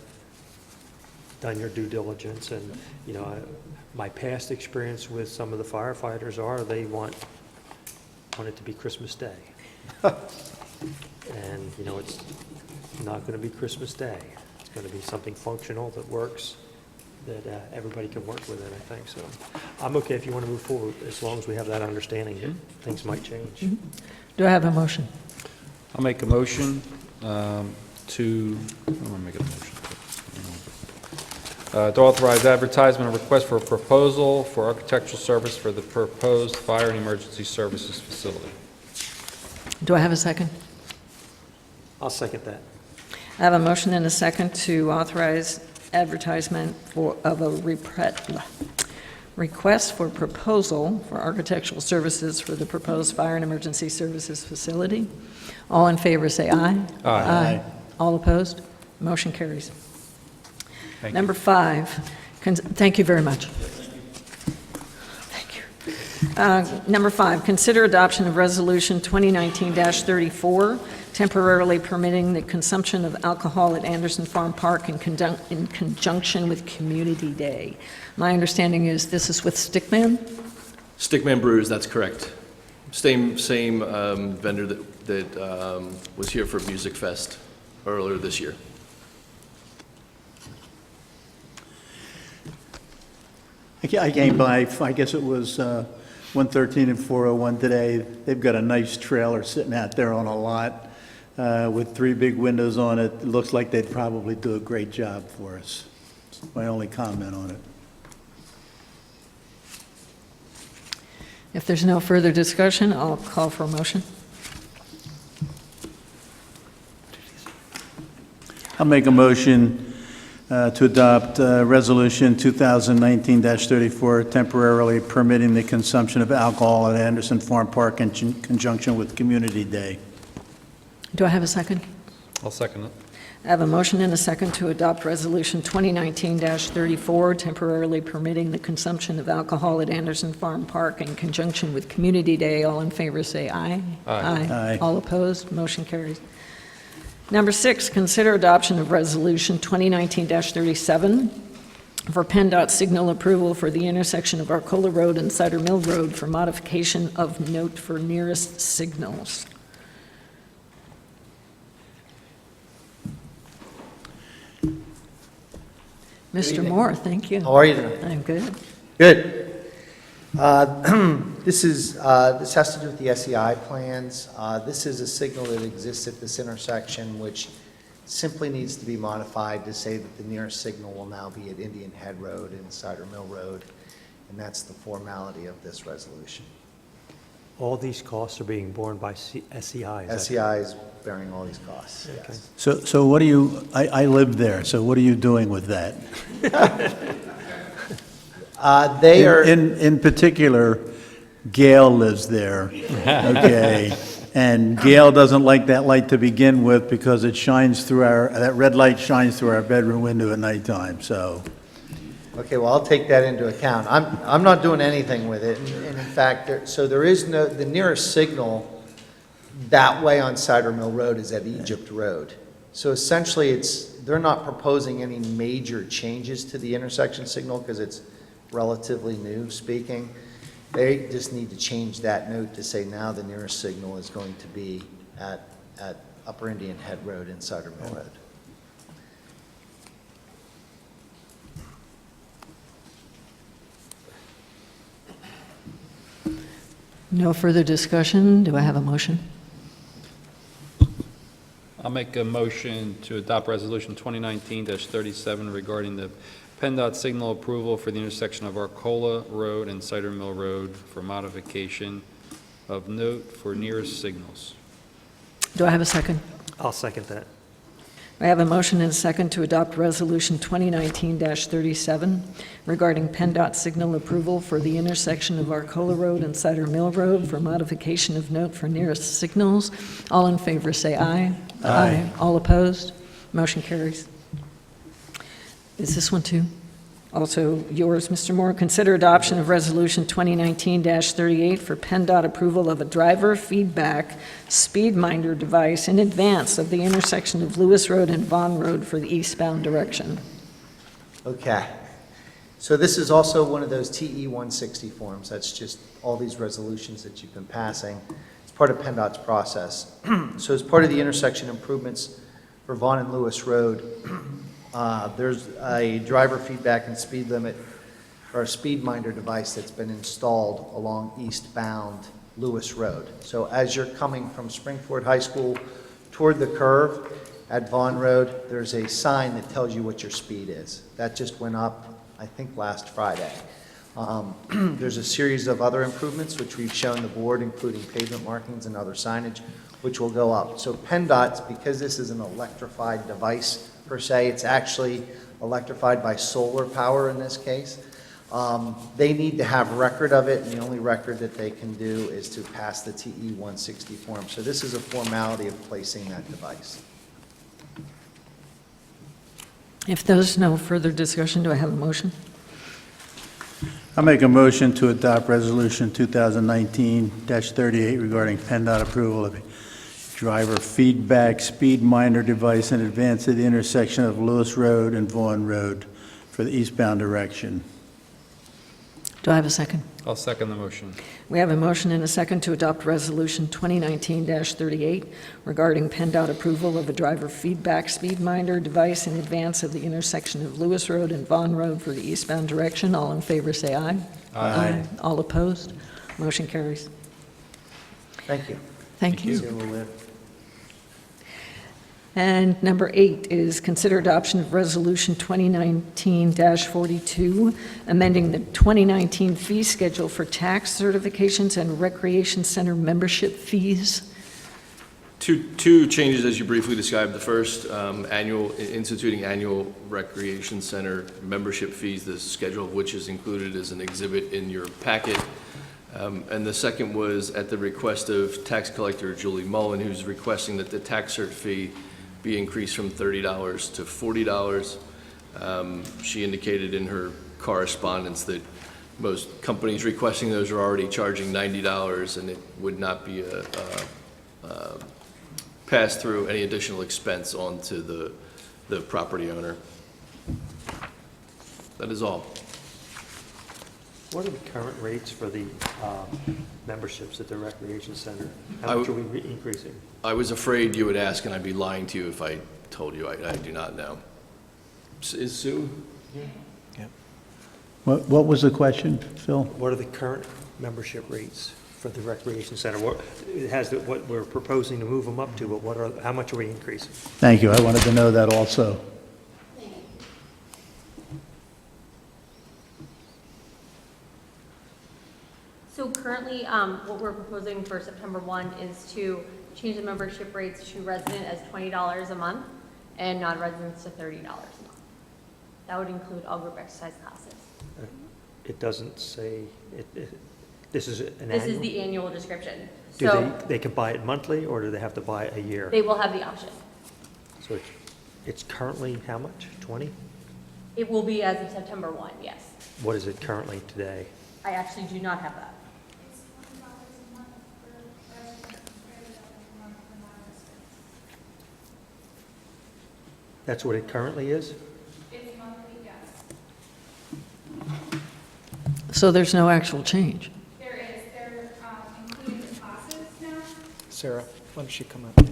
done your due diligence, and, my past experience with some of the firefighters they want it to be Christmas Day. And, it's not going to be Christmas Day. It's going to be something functional that works, that everybody can work with it, I think. So I'm okay if you want to move forward, as long as we have that understanding that things might change. Do I have a motion? I'll make a motion to authorize advertisement of request for a proposal for architectural service for the proposed fire and emergency services facility. Do I have a second? I'll second that. I have a motion and a second to authorize advertisement of a request for proposal for architectural services for the proposed fire and emergency services facility. All in favor, say aye. Aye. All opposed? Motion carries. Thank you. Number 5, thank you very much. Thank you. Number 5, consider adoption of Resolution 2019-34, temporarily permitting the consumption of alcohol at Anderson Farm Park in conjunction with Community Day. My understanding is this is with Stickman? Stickman Brewers, that's correct. Same vendor that was here for Music Fest earlier this year. I came by, I guess it was 113 and 401 today. They've got a nice trailer sitting out there on a lot with 3 big windows on it. It looks like they'd probably do a great job for us. That's my only comment on it. If there's no further discussion, I'll call for a motion. I'll make a motion to adopt Resolution 2019-34, temporarily permitting the consumption of alcohol at Anderson Farm Park in conjunction with Community Day. Do I have a second? I'll second it. I have a motion and a second to adopt Resolution 2019-34, temporarily permitting the consumption of alcohol at Anderson Farm Park in conjunction with Community Day. All in favor, say aye. Aye. All opposed, motion carries. Number 6, consider adoption of Resolution 2019-37 for PennDOT signal approval for the intersection of Arcola Road and Cider Mill Road for modification of note for nearest signals. Mr. Moore, thank you. How are you tonight? I'm good. Good. This has to do with the SEI plans. This is a signal that exists at this intersection, which simply needs to be modified to say that the nearest signal will now be at Indian Head Road and Cider Mill Road, and that's the formality of this resolution. All these costs are being borne by SEI. is that- SEI is bearing all these costs, yes. So what do you, I live there, so what are you doing with that? They are. In particular, Gail lives there, okay? And Gail doesn't like that light to begin with because it shines through that red light shines through our bedroom window at nighttime, so. Okay, well, I'll take that into account. I'm not doing anything with it, and in fact, there is no, the nearest signal that way on Cider Mill Road is at Egypt Road. So essentially, they're not proposing any major changes to the intersection signal because it's relatively new speaking. They just need to change that note to say now the nearest signal is going to be at Upper Indian Head Road and Cider Mill Road. No further discussion. Do I have a motion? I'll make a motion to adopt Resolution 2019-37 regarding the PennDOT signal approval for the intersection of Arcola Road and Cider Mill Road for modification of note for nearest signals. Do I have a second? I'll second that. I have a motion and a second to adopt Resolution 2019-37 regarding PennDOT signal approval for the intersection of Arcola Road and Cider Mill Road for modification of note for nearest signals. All in favor say aye. Aye. All opposed? Motion carries. Is this one too? Also yours, Mr. Moore. Consider adoption of Resolution 2019-38 for PennDOT approval of a driver feedback speed minder device in advance of the intersection of Lewis Road and Vaughn Road for the eastbound direction. Okay. So this is also one of those TE 160 forms. That's just all these resolutions that you've been passing. It's part of PennDOT's process. So as part of the intersection improvements for Vaughn and Lewis Road, there's a driver feedback and speed limit or a speed minder device that's been installed along eastbound Lewis Road. So as you're coming from Springford High School toward the curve at Vaughn Road, there's a sign that tells you what your speed is. That just went up, I think, last Friday. There's a series of other improvements which we've shown the board, including pavement markings and other signage, which will go up. So PennDOT's, because this is an electrified device per se, it's actually electrified by solar power in this case. They need to have record of it, and the only record that they can do is to pass the TE 160 form. So this is a formality of placing that device. If there's no further discussion, do I have a motion? I make a motion to adopt Resolution 2019-38 regarding PennDOT approval of a driver feedback speed minder device in advance of the intersection of Lewis Road and Vaughn Road for the eastbound direction. Do I have a second? I'll second the motion. We have a motion and a second to adopt Resolution 2019-38 regarding PennDOT approval of a driver feedback speed minder device in advance of the intersection of Lewis Road and Vaughn Road for the eastbound direction. All in favor say aye. Aye. All opposed? Motion carries. Thank you. Thank you. See you in a little bit. And number 8 is consider adoption of Resolution 2019-42, amending the 2019 fee schedule for tax certifications and recreation center membership fees. Two changes, as you briefly described. The first, instituting annual recreation center membership fees, the schedule of which is included as an exhibit in your packet. And the second was at the request of tax collector Julie Mullen, who's requesting that the tax cert fee be increased from $30 to $40. She indicated in her correspondence that most companies requesting those are already charging $90, and it would not be a pass through any additional expense onto the property owner. That is all. What are the current rates for the memberships at the recreation center? I How much are would- we increasing? I was afraid you would ask, and I'd be lying to you if I told you. I do not know. Is Sue? What was the question, Phil? What are the current membership rates for the recreation center? What, it has what we're proposing to move them up to, but how much are we increasing? Thank you, I wanted to know that also. So currently, what we're proposing for September 1 is to change the membership rates to resident as $20 a month and non-residents to $30 a month. That would include all group exercise classes. It doesn't say, this is an annual? This is the annual description. Do So they can buy it monthly, or do they have to buy it a year? they will have the option. So it's currently how much, 20? It will be as of September 1, yes. What is it currently today? I actually do not have that. That's what it currently is? So there's no actual change. There is, they're including the classes now. Sarah, why don't you come up?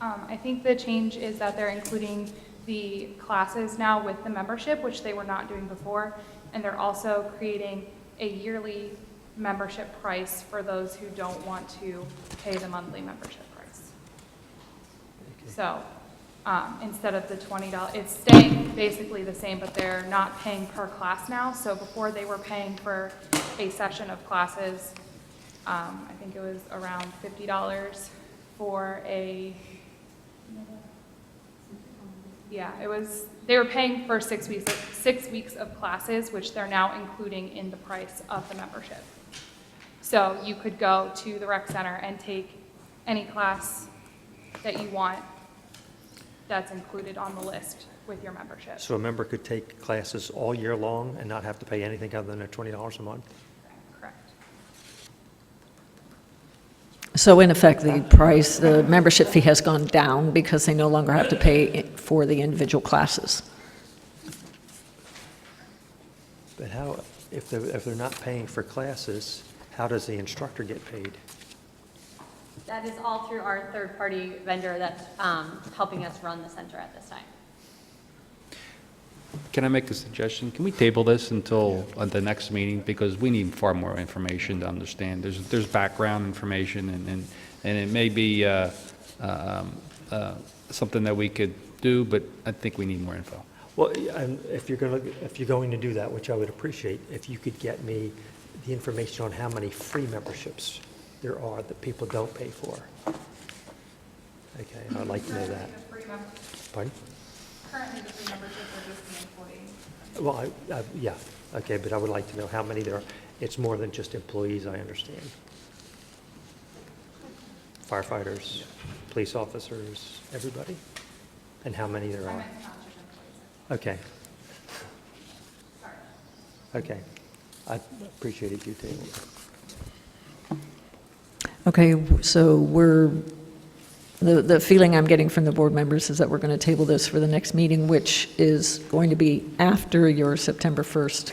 I think the change is that they're including the classes now with the membership, which they were not doing before. And they're also creating a yearly membership price for those who don't want to pay the monthly membership price. So instead of the $20, it's staying basically the same, but they're not paying per class now. So before they were paying for a session of classes, I think it was around $50 for they were paying for 6 weeks of classes, which they're now including in the price of the membership. So you could go to the rec center and take any class that you want that's included on the list with your membership. So a member could take classes all year long and not have to pay anything other than their $20 a month? Correct. So in effect, the membership fee has gone down because they no longer have to pay for the individual classes. But how, if they're not paying for classes, how does the instructor get paid? That is all through our third-party vendor that's helping us run the center at this time. Can I make a suggestion? Can we table this until the next meeting? Because we need far more information to understand. There's background information, and it may be something that we could do, but I think we need more info. Well, and if you're going to do that, which I would appreciate, if you could get me the information on how many free memberships there are that people don't pay for. Okay, I'd like to know that. Pardon? Currently, the free memberships are just the employees. Well, yeah, okay, but I would like to know how many there are. It's more than just employees, I understand. Firefighters, police officers, everybody? And how many there I are? meant not just employees. Okay. Okay. I appreciated you tabling it. Okay, so the feeling I'm getting from the board members is that we're going to table this for the next meeting, which is going to be after your September 1st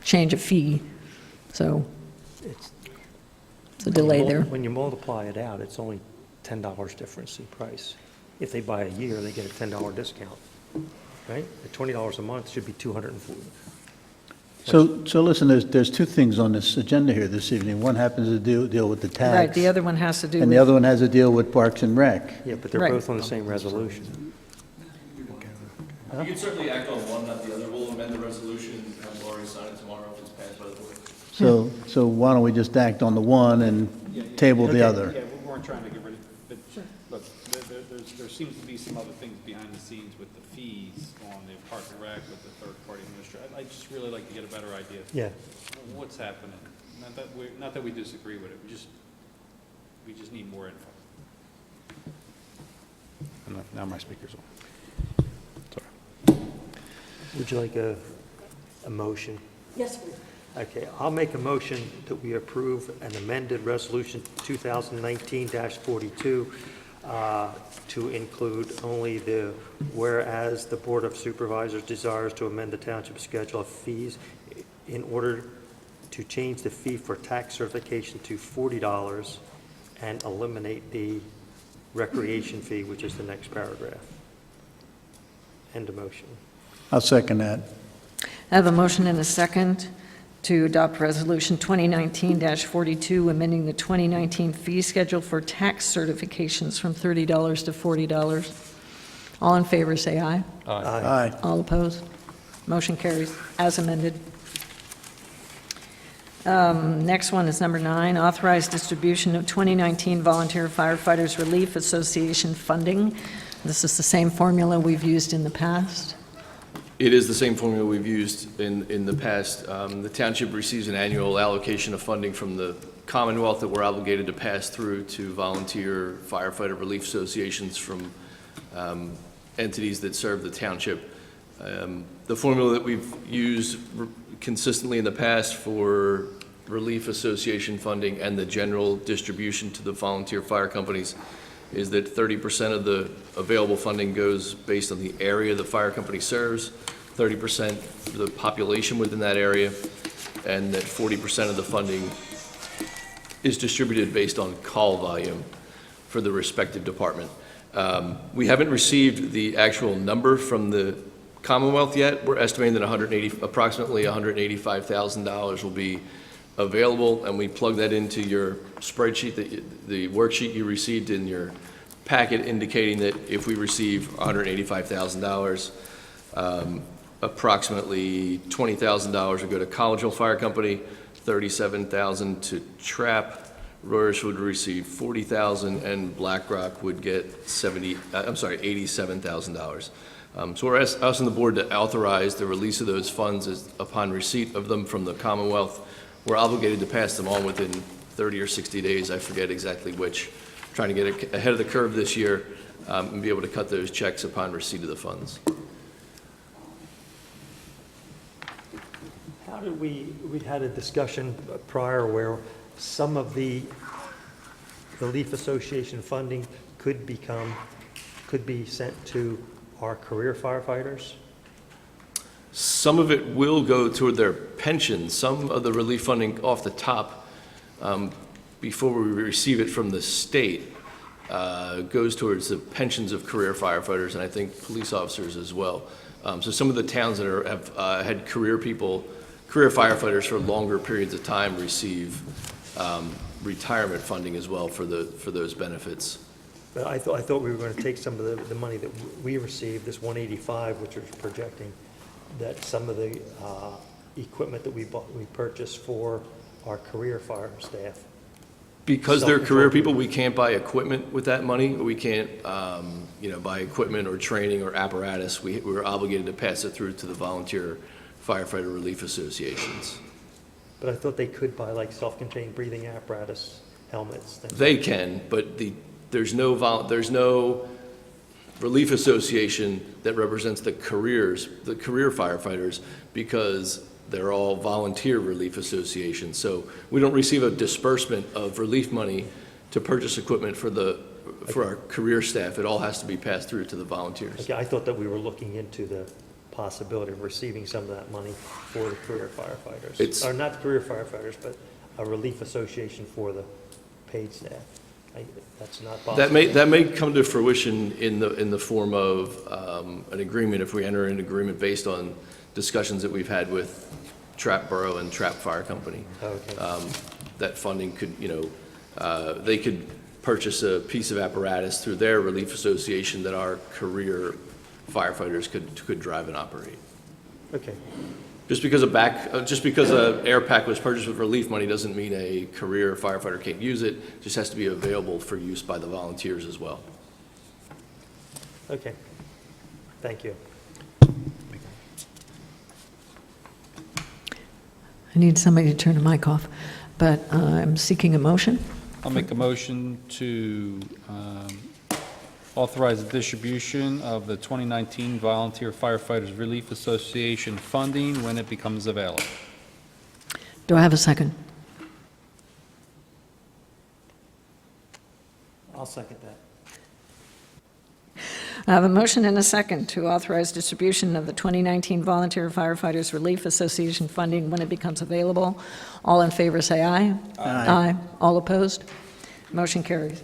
change of fee. So It's it's a delay there. When you multiply it out, it's only $10 difference in price. If they buy a year, they get a $10 discount, right? At $20 a month should be $240. So listen, there's two things on this agenda here this evening. One happens to deal with the tax. Right, the other one has to do And the with, other one has to deal with Parks and Rec. Yeah, but they're Right. both on the same resolution. You can certainly act on one, not the other. We'll amend the resolution, have Laurie sign it tomorrow if it's passed by the board. So why don't we just act on the one and table the other? Yeah, we weren't trying to get rid of, but look, there seems to be some other things behind the scenes with the fees on the Park and Rec with the third-party administrator. I'd just really like to get a better idea of Yeah. what's happening. Not that we disagree with it, we just need more info. And now my speaker's on. Sorry. Would you like a motion? Yes, please. Okay, I'll make a motion that we approve an amended resolution 2019-42 to include only the, whereas the Board of Supervisors desires to amend the township schedule of fees in order to change the fee for tax certification to $40 and eliminate the recreation fee, which is the next paragraph. End of motion. I'll second that. I have a motion and a second to adopt Resolution 2019-42, amending the 2019 fee schedule for tax certifications from $30 to $40. All in favor, say aye. Aye. All opposed? Motion carries as amended. Next one is number 9, authorized distribution of 2019 Volunteer Firefighters Relief Association funding. This is the same formula we've used in the past. It is the same formula we've used in the past. The township receives an annual allocation of funding from the Commonwealth that we're obligated to pass through to volunteer firefighter relief associations from entities that serve the township. The formula that we've used consistently in the past for relief association funding and the general distribution to the volunteer fire companies is that 30% of the available funding goes based on the area the fire company serves, 30% for the population within that area, and that 40% of the funding is distributed based on call volume for the respective department. We haven't received the actual number from the Commonwealth yet. We're estimating that approximately $185,000 will be available, and we plug that into your spreadsheet, the worksheet you received in your packet, indicating that if we receive $185,000, approximately $20,000 would go to Collegeville Fire Company, $37,000 to TRAP, Royers would receive $40,000, and BlackRock would get $87,000. So we're asking the board to authorize the release of those funds upon receipt of them from the Commonwealth. We're obligated to pass them on within 30 or 60 days, I forget exactly which, trying to get ahead of the curve this year and be able to cut those checks upon receipt of the funds. How did we had a discussion prior where some of the Relief Association funding could be sent to our career firefighters? Some of it will go toward their pensions. Some of the relief funding off the top, before we receive it from the state, goes towards the pensions of career firefighters, and I think police officers as well. So some of the towns that have had career firefighters for longer periods of time receive retirement funding as well for those benefits. But I thought we were going to take some of the money that we received, this 185, which was projecting, that some of the equipment that we purchased for our career fire staff. Because they're career people, we can't buy equipment with that money. We can't, buy equipment or training or apparatus. We're obligated to pass it through to the volunteer firefighter relief associations. But I thought they could buy like self-contained breathing apparatus, helmets. Things They can, but there's no relief association that represents the career firefighters, because they're all volunteer relief associations. So we don't receive a disbursement of relief money to purchase equipment for our career staff. It all has to be passed through to the volunteers. Okay, I thought that we were looking into the possibility of receiving some of that money for the career firefighters. Or not career firefighters, but a relief association for the paid staff. That's not possible. That may come to fruition in the form of an agreement, if we enter an agreement based on discussions that we've had with Trapp Borough and Trapp Fire Company. Okay. That funding could, they could purchase a piece of apparatus through their relief association that our career firefighters could drive and operate. Okay. Just because a air pack was purchased with relief money doesn't mean a career firefighter can't use it. It just has to be available for use by the volunteers as well. Okay. Thank you. I need somebody to turn the mic off. but I'm seeking a motion. I'll make a motion to authorize the distribution of the 2019 Volunteer Firefighters Relief Association funding when it becomes available. Do I have a second? I'll second that. I have a motion and a second to authorize distribution of the 2019 Volunteer Firefighters Relief Association funding when it becomes available. All in favor, say aye. Aye. All opposed? Motion carries.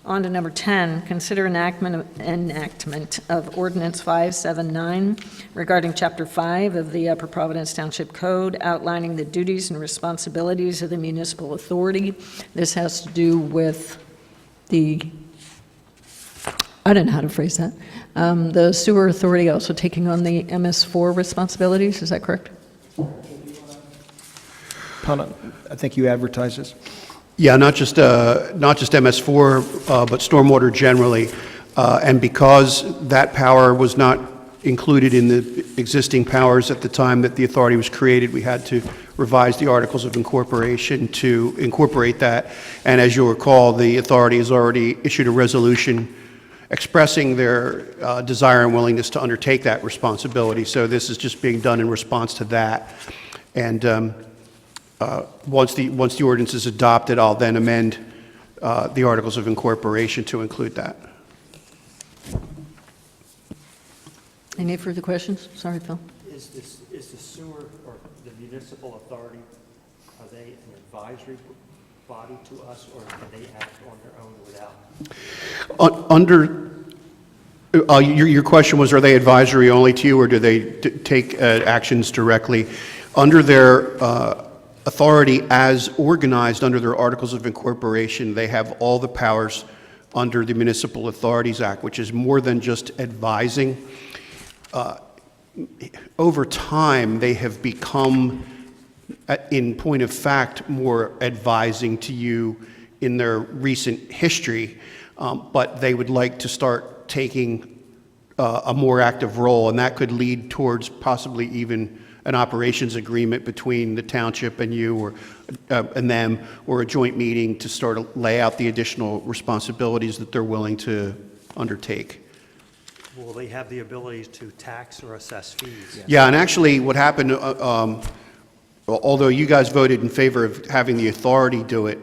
On to number 10, consider enactment of Ordinance 579 regarding Chapter 5 of the Upper Providence Township Code, outlining the duties and responsibilities of the municipal authority. This has to do with I don't know how to phrase that. The sewer authority also taking on the MS4 responsibilities, is that correct? I think you advertise this. Yeah, not just MS4, but stormwater generally. And because that power was not included in the existing powers at the time that the authority was created, we had to revise the Articles of Incorporation to incorporate that. And as you'll recall, the authority has already issued a resolution expressing their desire and willingness to undertake that responsibility. So this is just being done in response to that. And once the ordinance is adopted, I'll then amend the Articles of Incorporation to include that. Any further questions? Sorry, Phil. Is the sewer or the municipal authority, are they an advisory body to us, or can they act on their own without? Your question was, are they advisory only to you, or do they take actions directly? Under their authority as organized under their Articles of Incorporation, they have all the powers under the Municipal Authorities Act, which is more than just advising. Over time, they have become, in point of fact, more advising to you in their recent history, but they would like to start taking a more active role, and that could lead towards possibly even an operations agreement between the township and you, or and them, or a joint meeting to start to lay out the additional responsibilities that they're willing to undertake. Will they have the abilities to tax or assess fees? Yeah, and actually what happened, although you guys voted in favor of having the authority do it,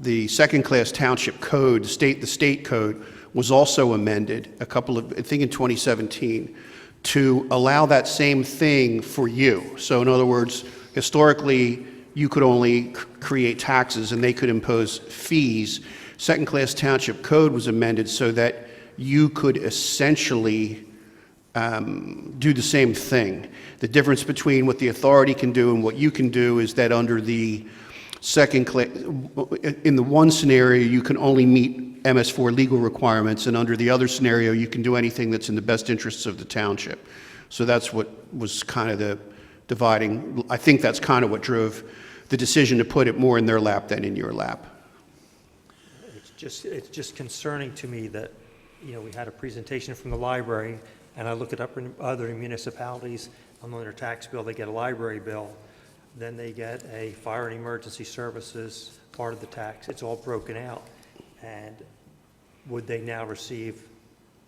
the second-class township code, the state code, was also amended I think in 2017, to allow that same thing for you. So in other words, historically, you could only create taxes and they could impose fees. Second-class township code was amended so that you could essentially do the same thing. The difference between what the authority can do and what you can do is that under the in the one scenario, you can only meet MS4 legal requirements, and under the other scenario, you can do anything that's in the best interests of the township. So that's what was kind of the dividing. I think that's kind of what drove the decision to put it more in their lap than in your lap. It's just concerning to me that, you know, we had a presentation from the library, and I look at other municipalities, on their tax bill, they get a library bill, then they get a fire and emergency services part of the tax. It's all broken out. And would they now receive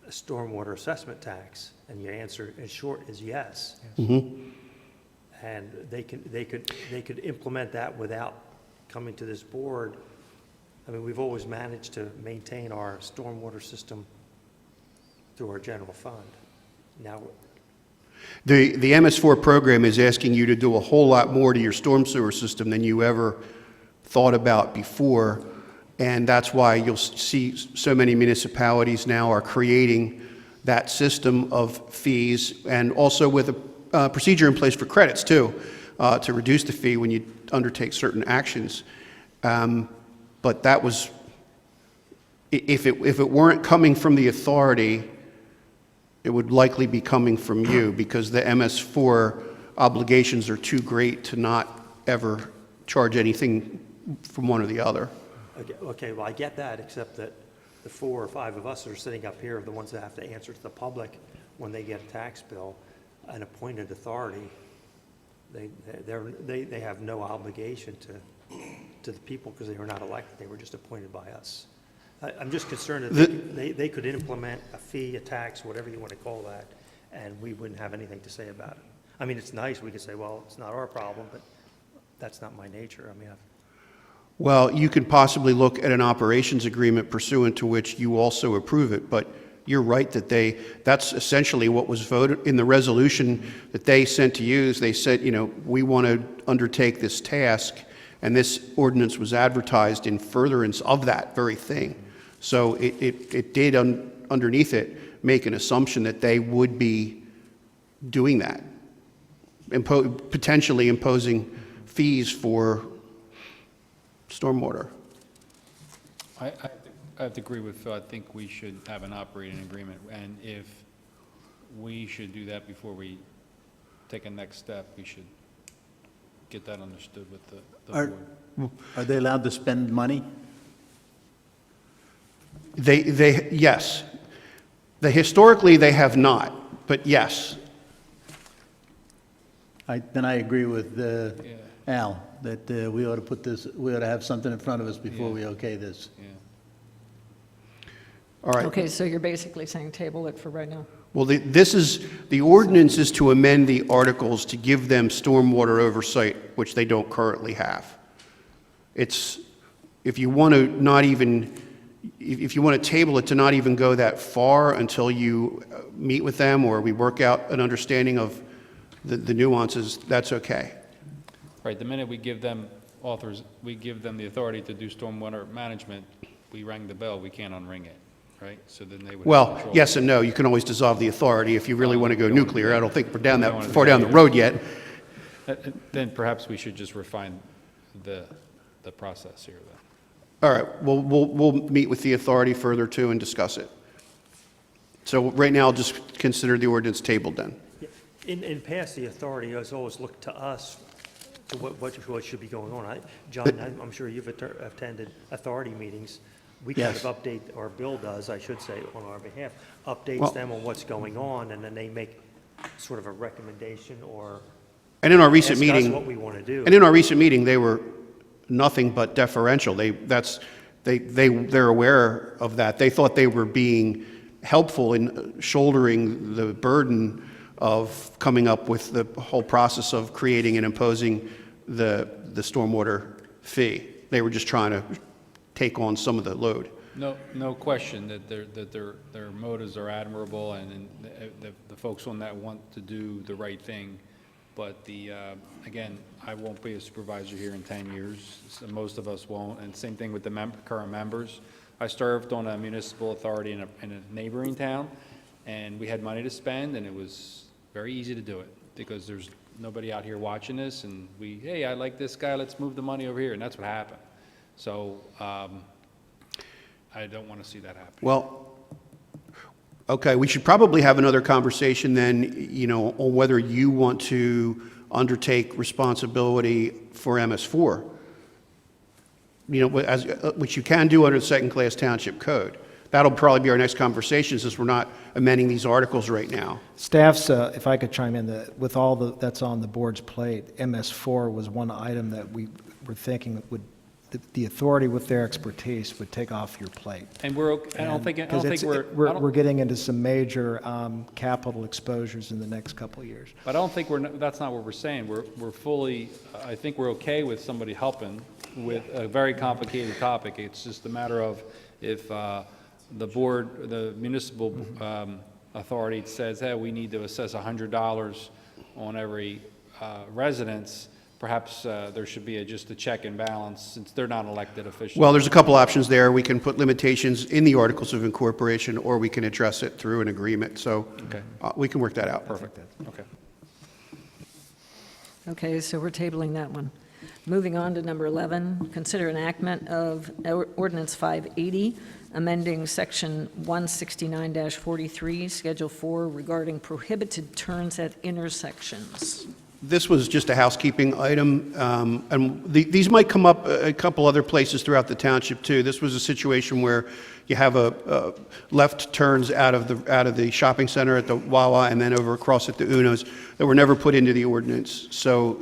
a stormwater assessment tax? And your answer, in short, is yes. Mm-hmm. And they could implement that without coming to this board. I mean, we've always managed to maintain our stormwater system through our general fund. Now, The MS4 program is asking you to do a whole lot more to your storm sewer system than you ever thought about before, and that's why you'll see so many municipalities now are creating that system of fees, and also with a procedure in place for credits too, to reduce the fee when you undertake certain actions. But that was, if it weren't coming from the authority, it would likely be coming from you, because the MS4 obligations are too great to not ever charge anything from one or the other. okay, well, I get that, except that the 4 or 5 of us that are sitting up here are the ones that have to answer to the public when they get a tax bill. An appointed authority, they have no obligation to to the people because they were not elected, they were just appointed by us. I'm just concerned The- that they could implement a fee, a tax, whatever you want to call that, and we wouldn't have anything to say about it. I mean, it's nice, we could say, well, it's not our problem, but that's not my nature. I mean, Well, you could possibly look at an operations agreement pursuant to which you also approve it, but you're right that that's essentially what was voted in the resolution that they sent to you. Is they said, we want to undertake this task, and this ordinance was advertised in furtherance of that very thing. So it did, underneath it, make an assumption that they would be doing that, potentially imposing fees for stormwater. I have to agree with Phil. I think we should have an operating agreement, and if we should do that before we take a next step, we should get that understood with the board. Are they allowed to spend money? Yes. Historically, they have not, but yes. Then I agree with Al, that we ought to have something in front of us before we okay this. Yeah. All right. Okay, so you're basically saying table it for right now? Well, the ordinance is to amend the articles to give them stormwater oversight, which they don't currently have. If you want to table it to not even go that far until you meet with them or we work out an understanding of the nuances, that's okay. Right, the minute we give them the authority to do stormwater management, we rang the bell, we can't unring it, right? So then they would have Well, control. yes and no. You can always dissolve the authority if you really want to go nuclear. I don't think we're don't wanna far do down that the yet. road yet. Then perhaps we should just refine the process here, then. All right, we'll meet with the authority further too and discuss it. So right now, I'll just consider the ordinance tabled then. in past, the authority has always looked to us to what should be going on. John, I'm sure you've attended authority meetings. We kind Yes. of update, or Bill does, I should say, on our behalf, Well- updates them on what's going on, and then they make sort of a recommendation or And in our recent ask meeting. us what we want to do. And in our recent meeting, they were nothing but deferential. They're aware of that. They thought they were being helpful in shouldering the burden of coming up with the whole process of creating and imposing the stormwater fee. They were just trying to take on some of the load. No question that their motives are admirable, and the folks on that want to do the right thing. But again, I won't be a supervisor here in 10 years. So most of us won't, and same thing with the current members. I served on a municipal authority in a neighboring town, and we had money to spend, and it was very easy to do it because there's nobody out here watching this, and hey, I like this guy, let's move the money over here, and that's what happened. So I don't want to see that happen. Well, okay, we should probably have another conversation then, on whether you want to undertake responsibility for MS4, which you can do under the second-class township code. That'll probably be our next conversation, since we're not amending these articles right now. Staff's, if I could chime in, with all that's on the board's plate, MS4 was one item that we were thinking the authority with their expertise would take off your plate. And I don't think We're getting into some major capital exposures in the next couple of years. But I don't think that's not what we're saying. We're fully, I think we're okay with somebody helping with a very complicated topic. It's just a matter of if the board, the municipal authority says, hey, we need to assess $100 on every residence, perhaps there should be just a check and balance, since they're not elected officials. Well, there's a couple options there. We can put limitations in the Articles of Incorporation, or we can address it through an agreement. So Okay. we can work that out. Perfect. Okay. Okay, so we're tabling that one. Moving on to number 11, consider enactment of Ordinance 580, amending Section 169-43, Schedule 4, regarding prohibited turns at intersections. This was just a housekeeping item, and these might come up a couple other places throughout the township too. This was a situation where you have a left turns out of the shopping center at the Wawa and then over across at the Uno's that were never put into the ordinance. So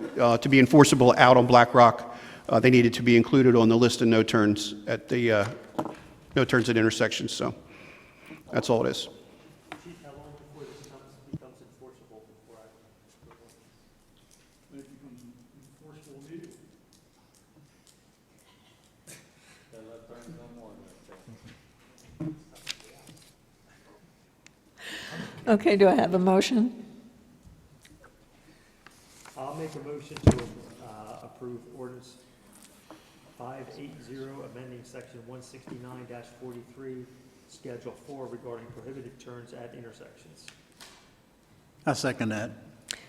to be enforceable out on Black Rock, they needed to be included on the list of no turns at the, no turns at intersections, so that's all it is. Chief, how long before this becomes enforceable before I? It becomes enforceable immediately. Okay, do I have a motion? I'll make a motion to approve ordinance 580, amending section 169-43, Schedule 4 regarding prohibited turns at intersections. I second that.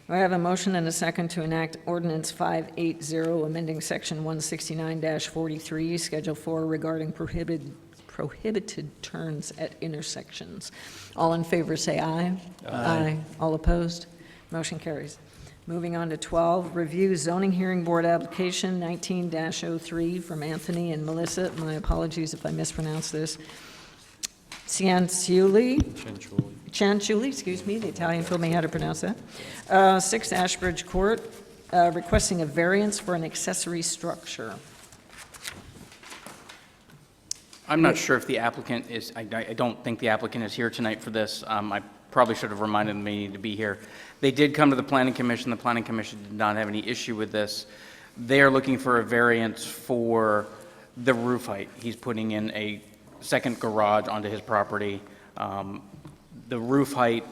I have a motion and a second to enact ordinance 580, amending section 169-43, Schedule 4 regarding prohibited turns at intersections. All in favor, say aye. Aye. All opposed? Motion carries. Moving on to 12, review zoning hearing board application 19-03 from Anthony and Melissa. My apologies if I mispronounce this. Cianciulli, excuse me, the Italian told me how to pronounce that. 6 Ashbridge Court, requesting a variance for an accessory structure. I'm not sure if the applicant is, I don't think the applicant is here tonight for this. I probably should have reminded them they need to be here. They did come to the Planning Commission. The Planning Commission did not have any issue with this. They are looking for a variance for the roof height. He's putting in a second garage onto his property. The roof height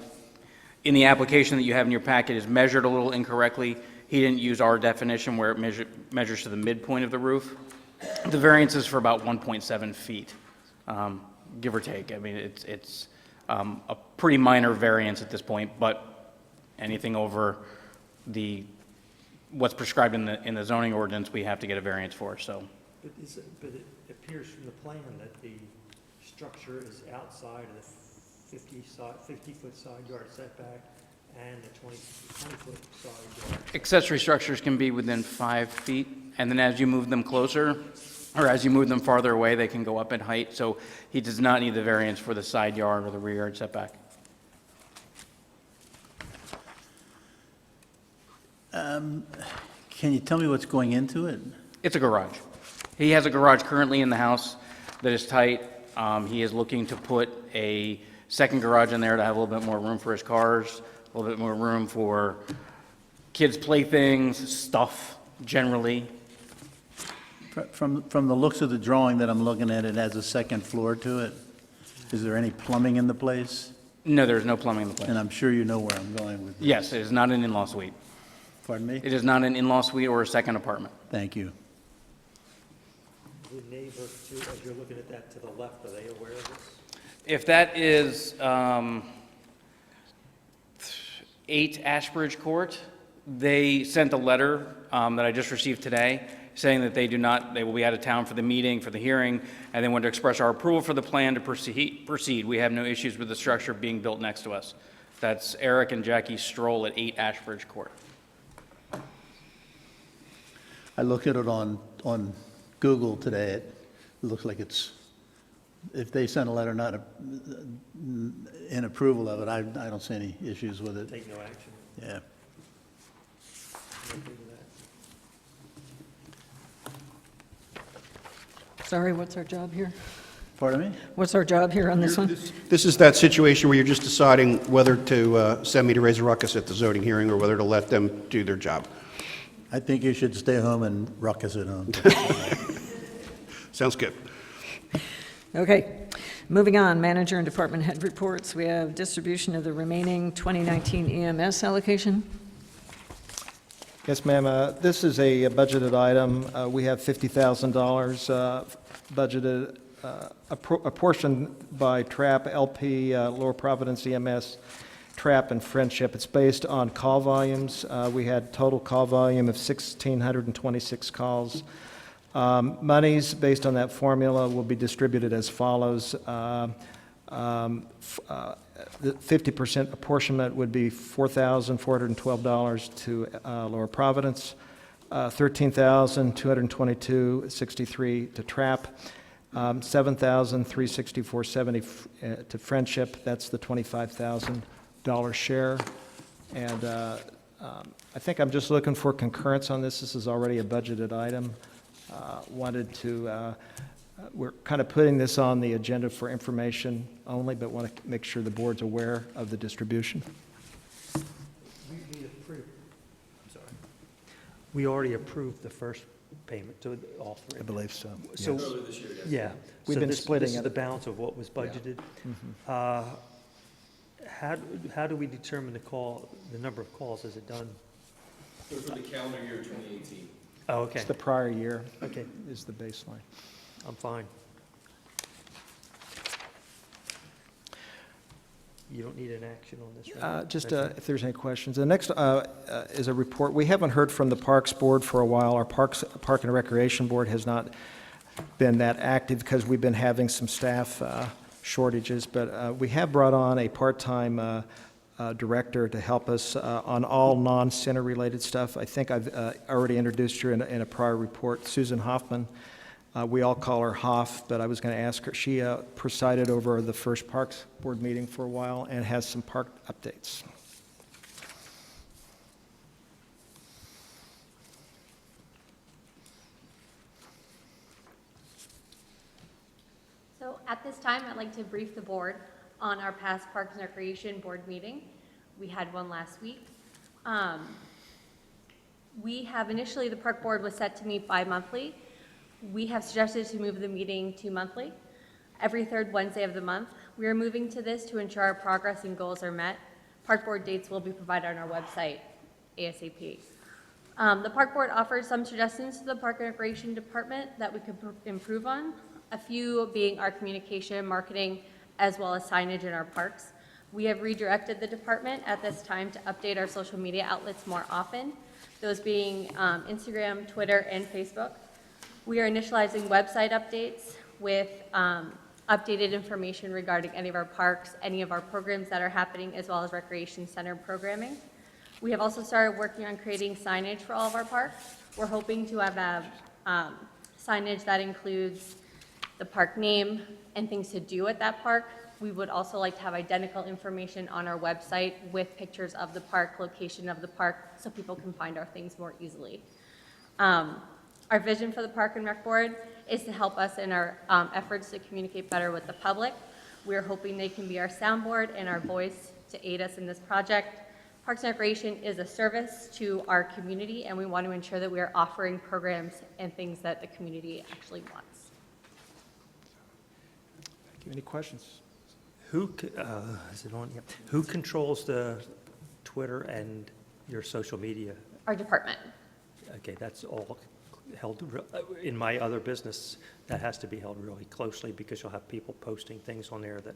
in the application that you have in your packet is measured a little incorrectly. He didn't use our definition where it measures to the midpoint of the roof. The variance is for about 1.7 feet, give or take. I mean, it's a pretty minor variance at this point, but anything over what's prescribed in the zoning ordinance, we have to get a variance for, so. But it appears from the plan that the structure is outside of the 50-foot side yard setback and the 20-foot side yard. Accessory structures can be within 5 feet, and then as you move them closer, or as you move them farther away, they can go up in height. So he does not need the variance for the side yard or the rear yard setback. Can you tell me what's going into it? It's a garage. He has a garage currently in the house that is tight. He is looking to put a second garage in there to have a little bit more room for his cars, a little bit more room for kids' playthings, stuff generally. From the looks of the drawing that I'm looking at, it has a second floor to it. Is there any plumbing in the place? No, there's no plumbing in the place. And I'm sure you know where I'm going with this. Yes, it is not an in-law suite. Pardon me? It is not an in-law suite or a second apartment. Thank you. The neighbor, too, as you're looking at that to the left, are they aware of this? If that is 8 Ashbridge Court, they sent a letter that I just received today saying that they will be out of town for the meeting, for the hearing, and they want to express our approval for the plan to proceed. We have no issues with the structure being built next to us. That's Eric and Jackie Stroll at 8 Ashbridge Court. I looked at it on Google today. It looks like it's, if they sent a letter not in approval of it, I don't see any issues with it. Take no action. Yeah. Okay with that? Sorry, what's our job here? Pardon me? What's our job here on this one? This is that situation where you're just deciding whether to send me to raise a ruckus at the zoning hearing or whether to let them do their job. I think you should stay home and ruckus at home. Sounds good. Okay, moving on, manager and department head reports. We have distribution of the remaining 2019 EMS allocation. Yes, ma'am. This is a budgeted item. We have $50,000 budgeted, apportioned by TRAP, LP, Lower Providence EMS, TRAP, and Friendship. It's based on call volumes. We had total call volume of 1,626 calls. Monies based on that formula will be distributed as follows. The 50% apportionment would be $4,412 to Lower Providence, $13,222.63 to TRAP, $7,364.70 to Friendship. That's the $25,000 share. And I think I'm just looking for concurrence on this. This is already a budgeted item. wanted to, we're kind of putting this on the agenda for information only, but want to make sure the board's aware of the distribution. We approved, I'm sorry. We already approved the first payment to all three. I believe so. So, yes. Earlier this year, yes. yeah. We've So been this- splitting This is it. the balance of what was budgeted. How do we determine the number of calls? Is it done? So for the calendar year 2018. Oh, okay, It's the prior year okay, is the baseline. I'm fine. You don't need an action on this, right? Just That's if there's any questions. The next is a report. We haven't heard from the Parks Board for a while. Our Park and Recreation Board has not been that active because we've been having some staff shortages, but we have brought on a part-time director to help us on all non-center related stuff. I think I've already introduced her in a prior report, Susan Hoffman. We all call her Hoff, but I was going to ask her. She presided over the first Parks Board meeting for a while and has some park updates. So at this time, I'd like to brief the board on our past Parks and Recreation Board meeting. We had one last week. We have initially, the Park Board was set to meet bi-monthly. We have suggested to move the meeting to monthly, every third Wednesday of the month. We are moving to this to ensure our progress and goals are met. Park Board dates will be provided on our website ASAP. The Park Board offers some suggestions to the Park and Recreation Department that we could improve on, a few being our communication, marketing, as well as signage in our parks. We have redirected the department at this time to update our social media outlets more often, those being Instagram, Twitter, and Facebook. We are initializing website updates with updated information regarding any of our parks, any of our programs that are happening, as well as recreation center programming. We have also started working on creating signage for all of our parks. We're hoping to have signage that includes the park name and things to do at that park. We would also like to have identical information on our website with pictures of the park, location of the park, so people can find our things more easily. Our vision for the Park and Rec Board is to help us in our efforts to communicate better with the public. We're hoping they can be our soundboard and our voice to aid us in this project. Parks and Recreation is a service to our community, and we want to ensure that we are offering programs and things that the community actually wants. Thank you. Any questions? Is it on? Yep. Who controls the Twitter and your social media? Our department. Okay, that's all held, in my other business, that has to be held really closely because you'll have people posting things on there that.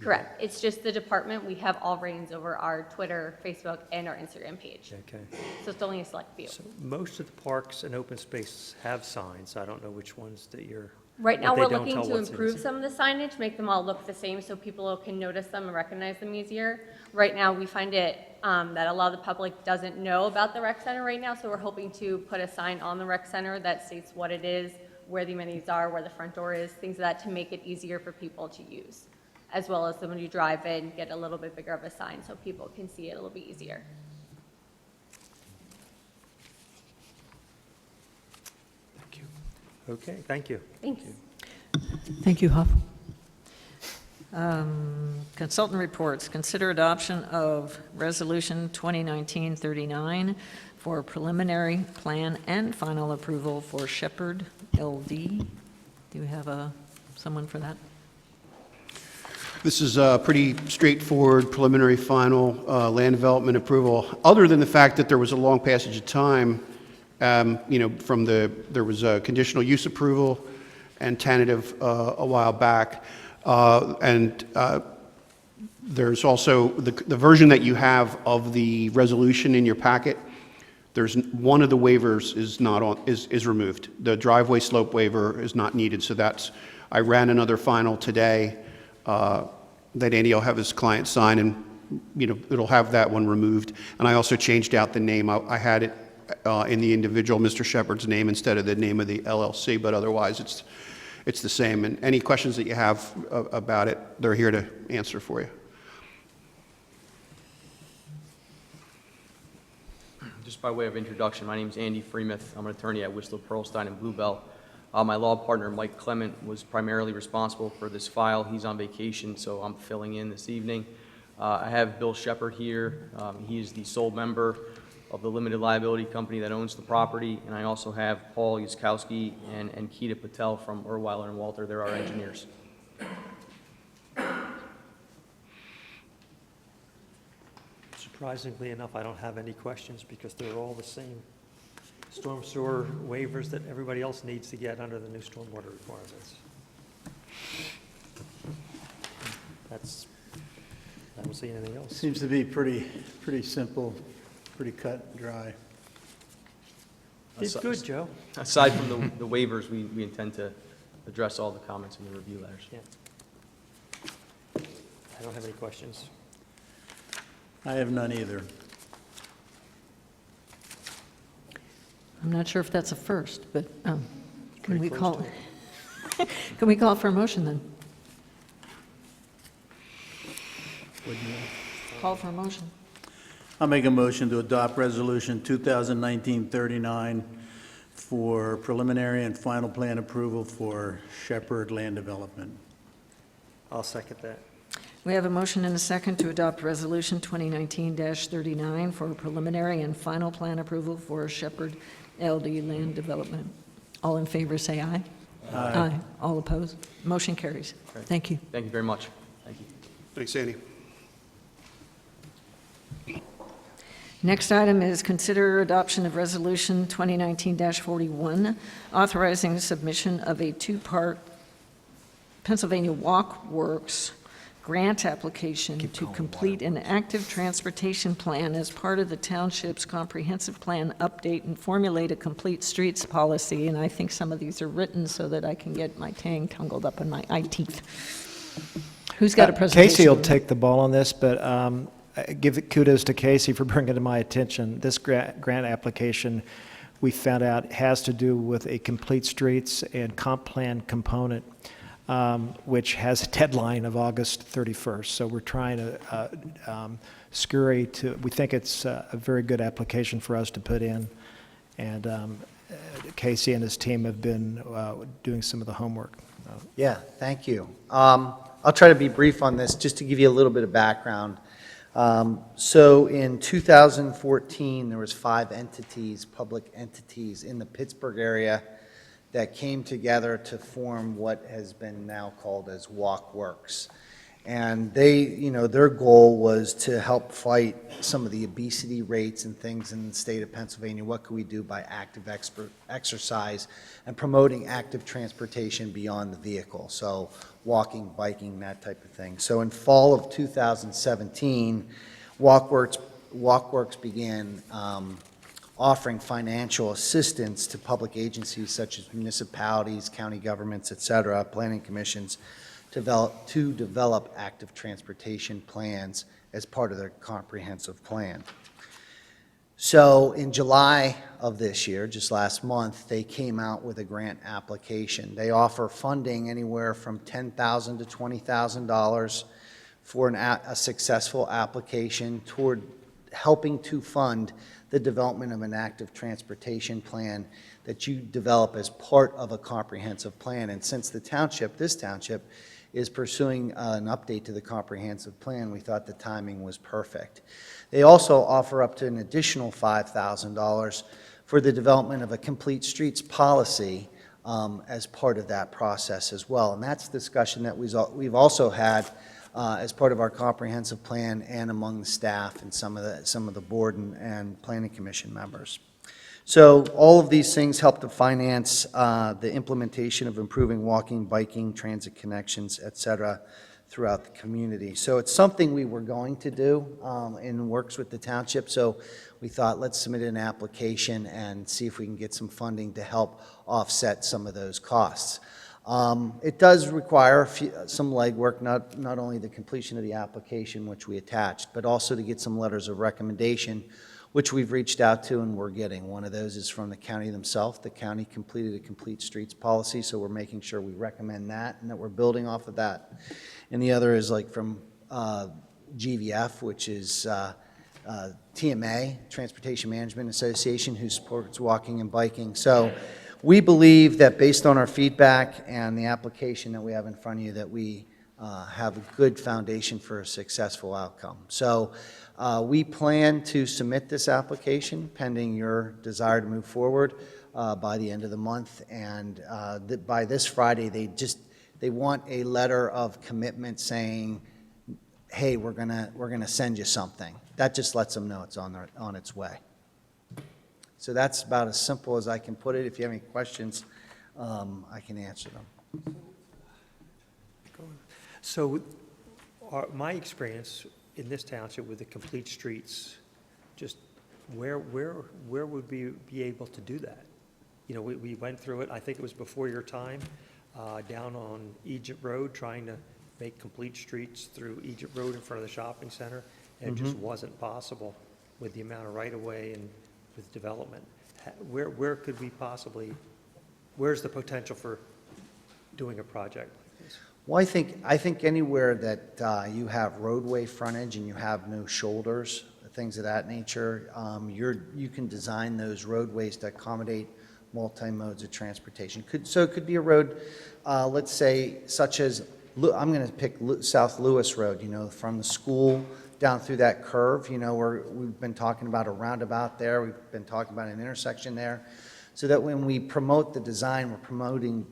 Correct. It's just the department. We have all reins over our Twitter, Facebook, and our Instagram page. Okay. So it's only a select few. So most of the parks and open space have signs. I don't know which ones that you're. Right now, but we're they don't looking tell to what's in improve it. some of the signage, make them all look the same so people can notice them and recognize them easier. Right now, we find it that a lot of the public doesn't know about the rec center right now, so we're hoping to put a sign on the rec center that states what it is, where the amenities are, where the front door is, things of that to make it easier for people to use. As well as when you drive in, get a little bit bigger of a sign so people can see it a little bit easier. Thank you. Okay, thank you. Thanks. Thank you, Huff. Consultant reports. Consider adoption of Resolution 2019-39 for preliminary plan and final approval for Shepherd LD. Do you have someone for that? This is a pretty straightforward preliminary final land development approval, other than the fact that there was a long passage of time, there was a conditional use approval and tentative a while back. There's also the version that you have of the resolution in your packet. There's one of the waivers is removed. The driveway slope waiver is not needed, so I ran another final today that Andy will have his client sign, and it'll have that one removed. And I also changed out the name. I had it in the individual Mr. Shepherd's name instead of the name of the LLC, but otherwise it's the same. And any questions that you have about it, they're here to answer for you. Just by way of introduction, my name is Andy Freemuth. I'm an attorney at Whistler, Pearlstein, and Bluebell. My law partner, Mike Clement, was primarily responsible for this file. He's on vacation, so I'm filling in this evening. I have Bill Shepard here. He is the sole member of the limited liability company that owns the property, and I also have Paul Yuskowski and Keita Patel from Irweiler and Walter. They're our engineers. Surprisingly enough, I don't have any questions because they're all the same storm sewer waivers that everybody else needs to get under the new stormwater requirements. I don't see anything else. Seems to be pretty simple, pretty cut and dry. It's good, Joe. Aside from the waivers, we intend to address all the comments in the review letters. Yeah. I don't have any questions. I have none either. I'm not sure if that's a first, but can Pretty we close call, to can we call for a motion then? Call for a motion. I'll make a motion to adopt Resolution 2019-39 for preliminary and final plan approval for Shepherd Land Development. I'll second that. We have a motion and a second to adopt Resolution 2019-39 for preliminary and final plan approval for Shepherd LD Land Development. All in favor, say aye. Aye. All opposed? Motion carries. Great. Thank you. Thank you very much. Thank you. Thanks, Andy. Next item is consider adoption of Resolution 2019-41, authorizing the submission of a two-part Pennsylvania Walk Works grant application to complete an active transportation plan as part of the township's comprehensive plan update and formulate a complete streets policy. And I think some of these are written so that I can get my tang tangled up in my eye teeth. Who's got a presentation? Casey will take the ball on this, but give kudos to Casey for bringing it to my attention. This grant application, we found out, has to do with a complete streets and comp plan component, which has a deadline of August 31st. So we're trying to scurry to, we think it's a very good application for us to put in. And Casey and his team have been doing some of the homework. Yeah, thank you. I'll try to be brief on this, just to give you a little bit of background. So in 2014, there was 5 entities, public entities in the Pittsburgh area that came together to form what has been now called as Walk Works. And they, their goal was to help fight some of the obesity rates and things in the state of Pennsylvania. What could we do by active exercise and promoting active transportation beyond the vehicle? So walking, biking, that type of thing. So in fall of 2017, Walk Works began offering financial assistance to public agencies such as municipalities, county governments, et cetera, planning commissions, to develop active transportation plans as part of their comprehensive plan. So in July of this year, just last month, they came out with a grant application. They offer funding anywhere from $10,000 to $20,000 for a successful application toward helping to fund the development of an active transportation plan that you develop as part of a comprehensive plan. And since this township is pursuing an update to the comprehensive plan, we thought the timing was perfect. They also offer up to an additional $5,000 for the development of a complete streets policy as part of that process as well. And that's discussion that we've also had as part of our comprehensive plan and among the staff and some of the board and planning commission members. So all of these things help to finance the implementation of improving walking, biking, transit connections, et cetera, throughout the community. So it's something we were going to do in works with the township. So we thought, let's submit an application and see if we can get some funding to help offset some of those costs. It does require some legwork, not only the completion of the application, which we attached, but also to get some letters of recommendation, which we've reached out to and we're getting. One of those is from the county themselves. The county completed a complete streets policy, so we're making sure we recommend that and that we're building off of that. And the other is like from GVF, which is TMA, Transportation Management Association, who supports walking and biking. So we believe that based on our feedback and the application that we have in front of you, that we have a good foundation for a successful outcome. So we plan to submit this application pending your desire to move forward by the end of the month. And by this Friday, they want a letter of commitment saying, hey, we're gonna send you something. That just lets them know it's on its way. So that's about as simple as I can put it. If you have any questions, I can answer them. So my experience in this township with the complete streets, just where would we be able to do that? You know, we went through it, I think it was before your time, down on Egypt Road, trying to make complete streets through Egypt Road in front of the shopping center, and it just wasn't possible with the amount of right-of-way and with development. Where could we possibly, where's the potential for doing a project like this? Well, I think anywhere that you have roadway frontage and you have no shoulders, things of that nature, you can design those roadways to accommodate multi-modes of transportation. So it could be a road, let's say, such as, I'm going to pick South Lewis Road, you know, from the school down through that curve, you know, where we've been talking about a roundabout there, we've been talking about an intersection there, so that when we promote the design, we're promoting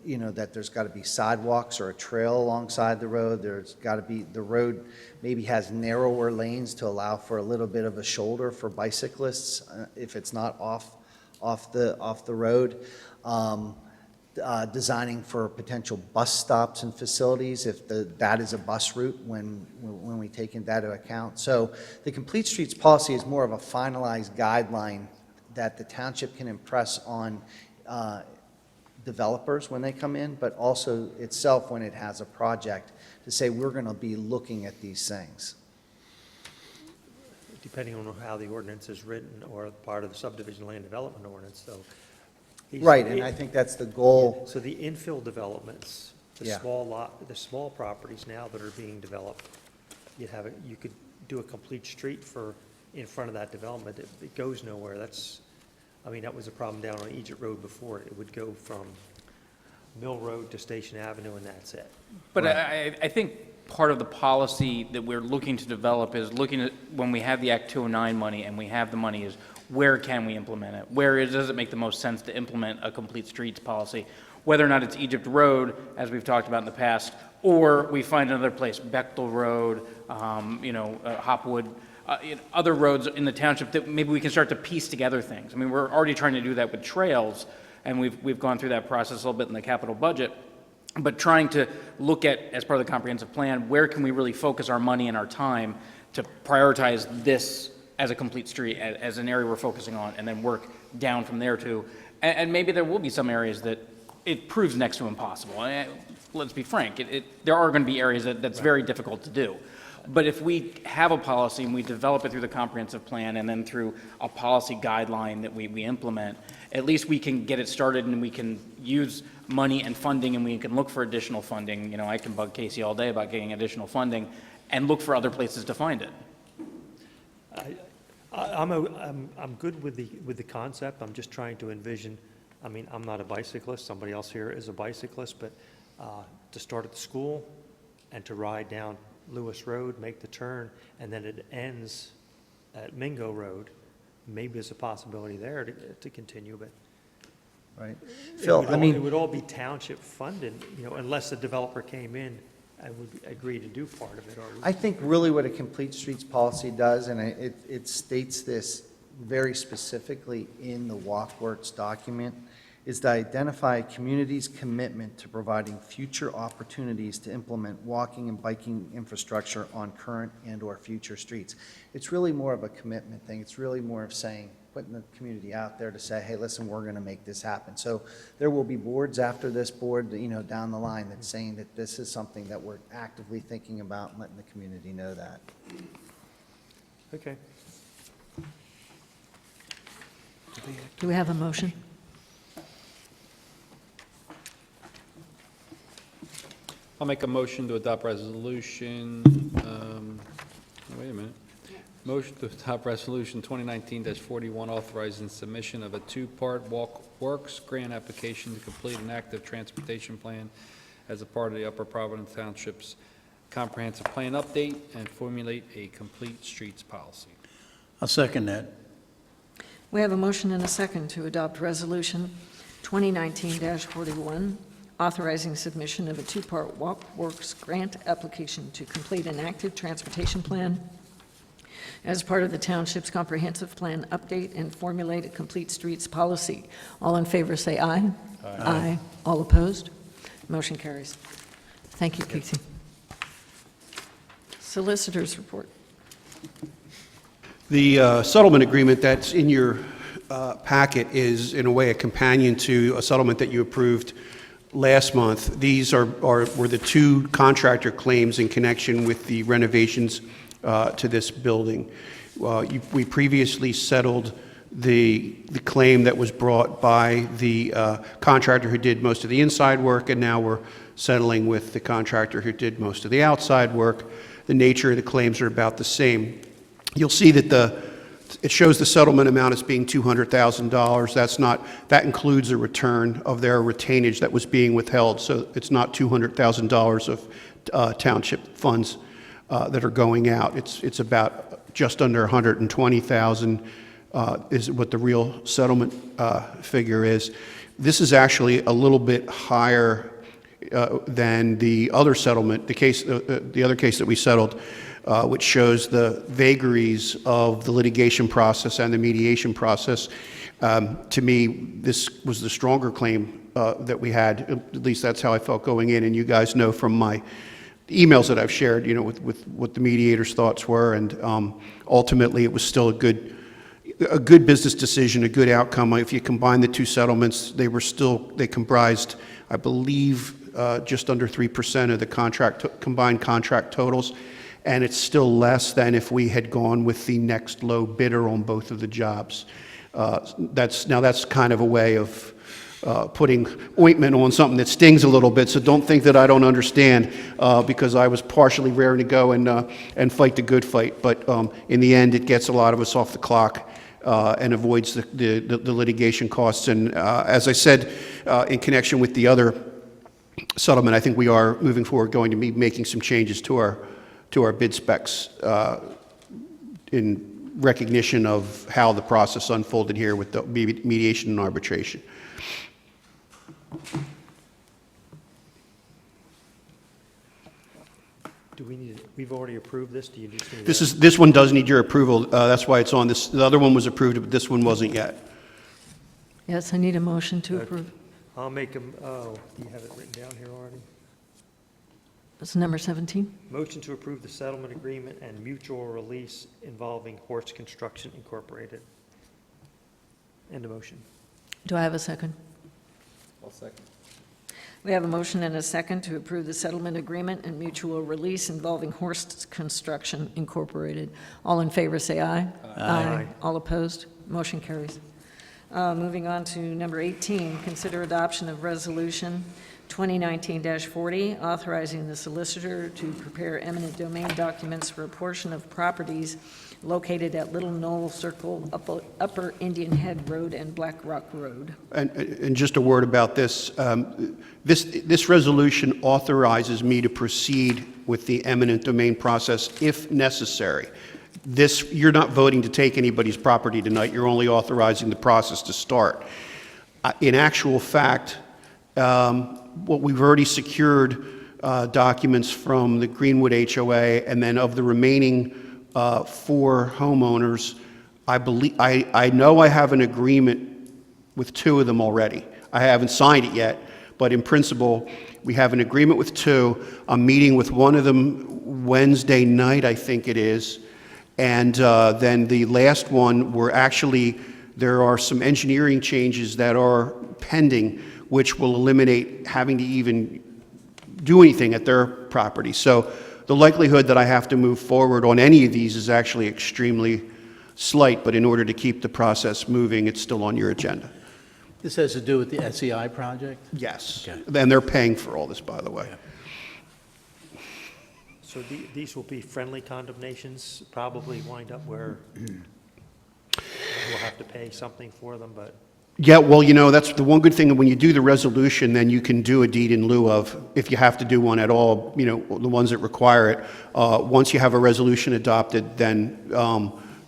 you know, that there's got to be sidewalks or a trail alongside the road. There's got to be, the road maybe has narrower lanes to allow for a little bit of a shoulder for bicyclists if it's not off the road. Designing for potential bus stops and facilities if that is a bus route when we take that into account. So the Complete Streets policy is more of a finalized guideline that the township can impress on developers when they come in, but also itself when it has a project to say we're going to be looking at these things. Depending on how the ordinance is written or part of the subdivision land development ordinance, so. Right, and I think that's the goal. So the infill developments, the Yeah. the small properties now that are being developed, you could do a complete street in front of that development. It goes nowhere. That was a problem down on Egypt Road before. It would go from Mill Road to Station Avenue and that's it. But I think part of the policy that we're looking to develop is looking at, when we have the Act 209 money and we have the money, is where can we implement it? Does it make the most sense to implement a complete streets policy? Whether or not it's Egypt Road, as we've talked about in the past, or we find another place, Bechtel Road, Hopwood, other roads in the township that maybe we can start to piece together things. I mean, we're already trying to do that with trails, and we've gone through that process a little bit in the capital budget. But trying to look at, as part of the comprehensive plan, where can we really focus our money and our time to prioritize this as a complete street, as an area we're focusing on, and then work down from there too. And maybe there will be some areas that it proves next to impossible. Let's be frank, there are going to be areas that's very difficult to do. But if we have a policy and we develop it through the comprehensive plan and then through a policy guideline that we implement, at least we can get it started and we can use money and funding and we can look for additional funding. You know, I can bug Casey all day about getting additional funding and look for other places to find it. I'm good with the concept. I'm just trying to envision, I'm not a bicyclist, somebody else here is a bicyclist, but to start at the school and to ride down Lewis Road, make the turn, and then it ends at Mingo Road, maybe there's a possibility there to continue, but Right. Phil, it would all be township funded, unless the developer came in and would agree to do part of it. I think really what a complete streets policy does, and it states this very specifically in the WalkWorks document, is to identify a community's commitment to providing future opportunities to implement walking and biking infrastructure on current and/or future streets. It's really more of a commitment thing. It's really more of saying, putting the community out there to say, hey, listen, we're going to make this happen. So there will be boards after this board, down the line that's saying that this is something that we're actively thinking about and letting the community know that. Okay. Do we have a motion? I'll make a motion to adopt resolution, wait a minute, Motion to adopt Resolution 2019-41, authorizing submission of a two-part works grant application to complete an active transportation plan as a part of the Upper Providence Township's comprehensive plan update and formulate a complete streets policy. I'll second that. We have a motion and a second to adopt Resolution 2019-41, authorizing submission of a two-part works grant application to complete an active transportation plan as part of the township's comprehensive plan update and formulate a complete streets policy. All in favor, say aye. Aye. All opposed? Motion carries. Thank you, Casey. Solicitors report. The settlement agreement that's in your packet is, in a way, a companion to a settlement that you approved last month. These were the two contractor claims in connection with the renovations to this building. We previously settled the claim that was brought by the contractor who did most of the inside work, and now we're settling with the contractor who did most of the outside work. The nature of the claims are about the same. You'll see that it shows the settlement amount as being $200,000. That includes a return of their retainage that was being withheld, so it's not $200,000 of township funds that are going out. It's about just under $120,000 is what the real settlement figure is. This is actually a little bit higher than the other settlement, the other case that we settled, which shows the vagaries of the litigation process and the mediation process. To me, this was the stronger claim that we had. At least that's how I felt going in. And you guys know from my emails that I've shared, with what the mediator's thoughts were. And ultimately, it was still a good business decision, a good outcome. If you combine the two settlements, they comprised, I believe, just under 3% of the combined contract totals. And it's still less than if we had gone with the next low bidder on both of the jobs. That's kind of a way of putting ointment on something that stings a little bit, so don't think that I don't understand, because I was partially raring to go and fight the good fight. But in the end, it gets a lot of us off the clock and avoids the litigation costs. And as I said, in connection with the other settlement, I think we are moving forward going to be making some changes to our bid specs in recognition of how the process unfolded here with the mediation and arbitration. We've already approved this, do you just need This one does need your approval, that's why it's on this. The other one was approved, but this one wasn't yet. Yes, I need a motion to approve. I'll make do you have it written down here already? That's number 17. Motion to approve the settlement agreement and mutual release involving Horst Construction Incorporated. End of motion. Do I have a second? I'll second. We have a motion and a second to approve the settlement agreement and mutual release involving Horst Construction Incorporated. All in favor, say aye. Aye. All opposed? Motion carries. Moving on to number 18, consider adoption of resolution 2019-40, authorizing the solicitor to prepare eminent domain documents for a portion of properties located at Little Knoll Circle, Upper Indian Head Road, and Black Rock Road. And just a word about this. This resolution authorizes me to proceed with the eminent domain process if necessary. You're not voting to take anybody's property tonight. You're only authorizing the process to start. In actual fact, what we've already secured documents from the Greenwood HOA, and then of the remaining 4 homeowners, I know I have an agreement with 2 of them already. I haven't signed it yet, but in principle, we have an agreement with 2. I'm meeting with one of them Wednesday night, I think it is, and then the last one, there are some engineering changes that are pending, which will eliminate having to even do anything at their property. So the likelihood that I have to move forward on any of these is actually extremely slight, but in order to keep the process moving, it's still on your agenda. This has to do with the SEI project? Yes. Okay. And they're paying for all this, by the way. So these will be friendly condemnations, probably wind up where we'll have to pay something for them, but Yeah, well, that's the one good thing, when you do the resolution, then you can do a deed in lieu of, if you have to do one at all, the ones that require it. Once you have a resolution adopted, then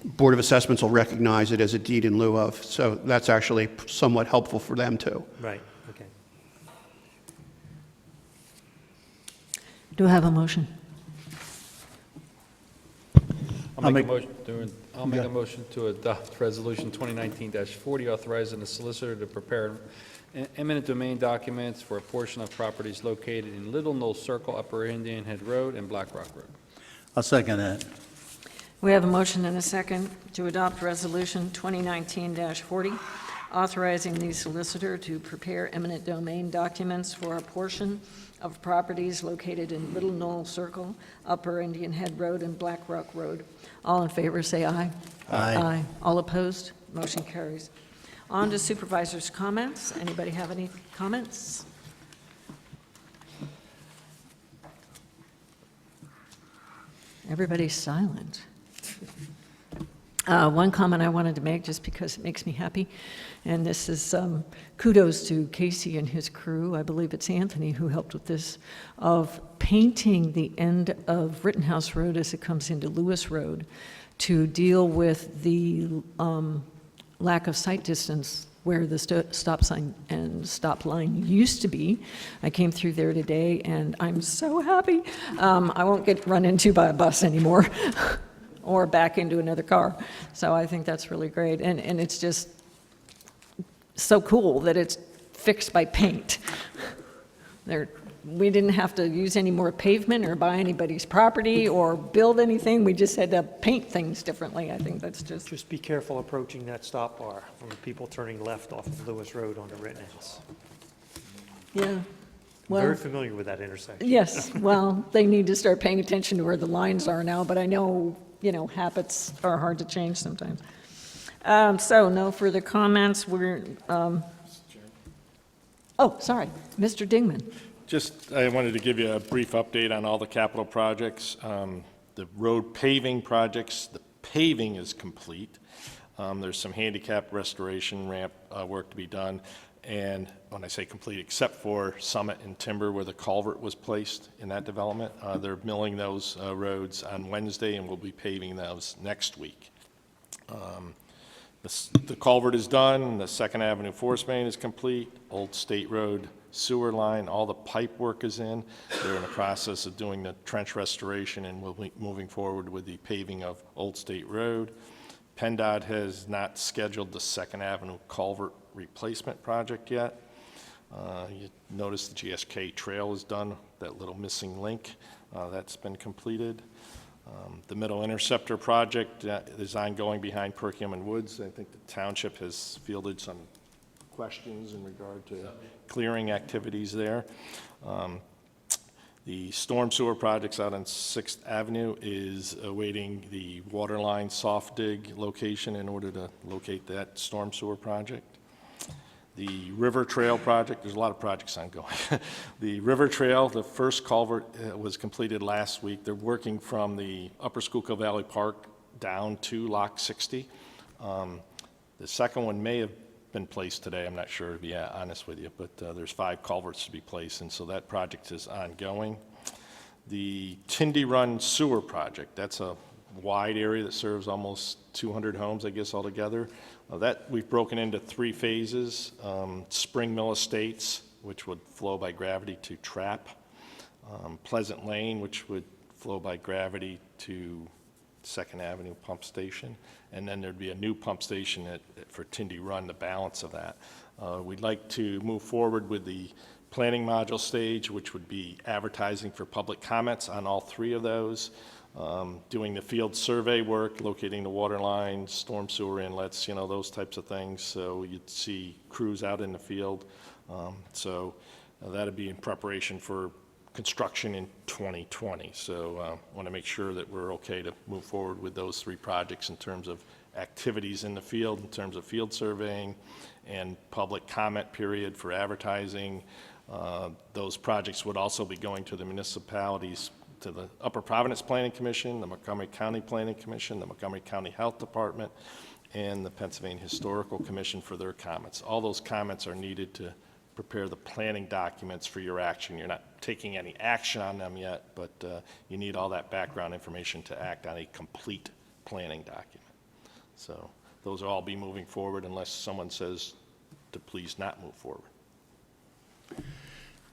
Board of Assessments will recognize it as a deed in lieu of. So that's actually somewhat helpful for them, too. right, okay. Do I have a motion? I'll make a motion to adopt Resolution 2019-40, authorizing the solicitor to prepare eminent domain documents for a portion of properties located in Little Knoll Circle, Upper Indian Head Road, and Black Rock Road. I'll second that. We have a motion and a second to adopt Resolution 2019-40, authorizing the solicitor to prepare eminent domain documents for a portion of properties located in Little Knoll Circle, Upper Indian Head Road, and Black Rock Road. All in favor, say aye. Aye. All opposed? Motion carries. On to supervisors' comments. Anybody have any comments? Everybody's silent. One comment I wanted to make, just because it makes me happy, and this is kudos to Casey and his crew, I believe it's Anthony who helped with this, of painting the end of Rittenhouse Road as it comes into Lewis Road to deal with the lack of sight distance where the stop sign and stop line used to be. I came through there today, and I'm so happy. I won't get run into by a bus anymore. Or back into another car. So I think that's really great. And it's just so cool that it's fixed by paint. We didn't have to use any more pavement or buy anybody's property or build anything. We just had to paint things differently. I think that's just... Just be careful approaching that stop bar from people turning left off of Lewis Road onto Rittenhouse. Yeah. I'm Well, very familiar with that intersection. yes. Well, they need to start paying attention to where the lines are now, but I know, habits are hard to change sometimes. So no further comments. Oh, sorry, Mr. Dingman. I wanted to give you a brief update on all the capital projects. The road paving projects, the paving is complete. There's some handicap restoration ramp work to be done. And when I say complete, except for Summit and Timber where the culvert was placed in that development, they're milling those roads on Wednesday, and we'll be paving those next week. The culvert is done, the 2nd Avenue force main is complete, Old State Road sewer line, all the pipe work is in. They're in the process of doing the trench restoration, and we'll be moving forward with the paving of Old State Road. PennDOT has not scheduled the 2nd Avenue culvert replacement project yet. You notice the GSK trail is done, that little missing link, that's been completed. The Middle Interceptor project is ongoing behind Perkins and Woods. I think the township has fielded some questions in regard to clearing activities there. The storm sewer projects out on 6th Avenue is awaiting the water line soft dig location in order to locate that storm sewer project. The River Trail project, there's a lot of projects ongoing. The River Trail, the first culvert was completed last week. They're working from the Upper Schuylkill Valley Park down to Lock 60. The second one may have been placed today, I'm not sure, to be honest with you, but there's 5 culverts to be placed, and so that project is ongoing. The Tindy Run Sewer Project, that's a wide area that serves almost 200 homes, I guess, altogether. That we've broken into 3 phases. Spring Mill Estates, which would flow by gravity to Trap. Pleasant Lane, which would flow by gravity to 2nd Avenue Pump Station. And then there'd be a new pump station for Tindy Run, the balance of that. We'd like to move forward with the planning module stage, which would be advertising for public comments on all 3 of those. Doing the field survey work, locating the water lines, storm sewer inlets, those types of things. So you'd see crews out in the field. That'd be in preparation for construction in 2020. So want to make sure that we're okay to move forward with those 3 projects in terms of activities in the field, in terms of field surveying and public comment period for advertising. Those projects would also be going to the municipalities to the Upper Providence Planning Commission, the Montgomery County Planning Commission, the Montgomery County Health Department, and the Pennsylvania Historical Commission for their comments. All those comments are needed to prepare the planning documents for your action. You're not taking any action on them yet, but you need all that background information to act on a complete planning document. So those will all be moving forward unless someone says to please not move forward.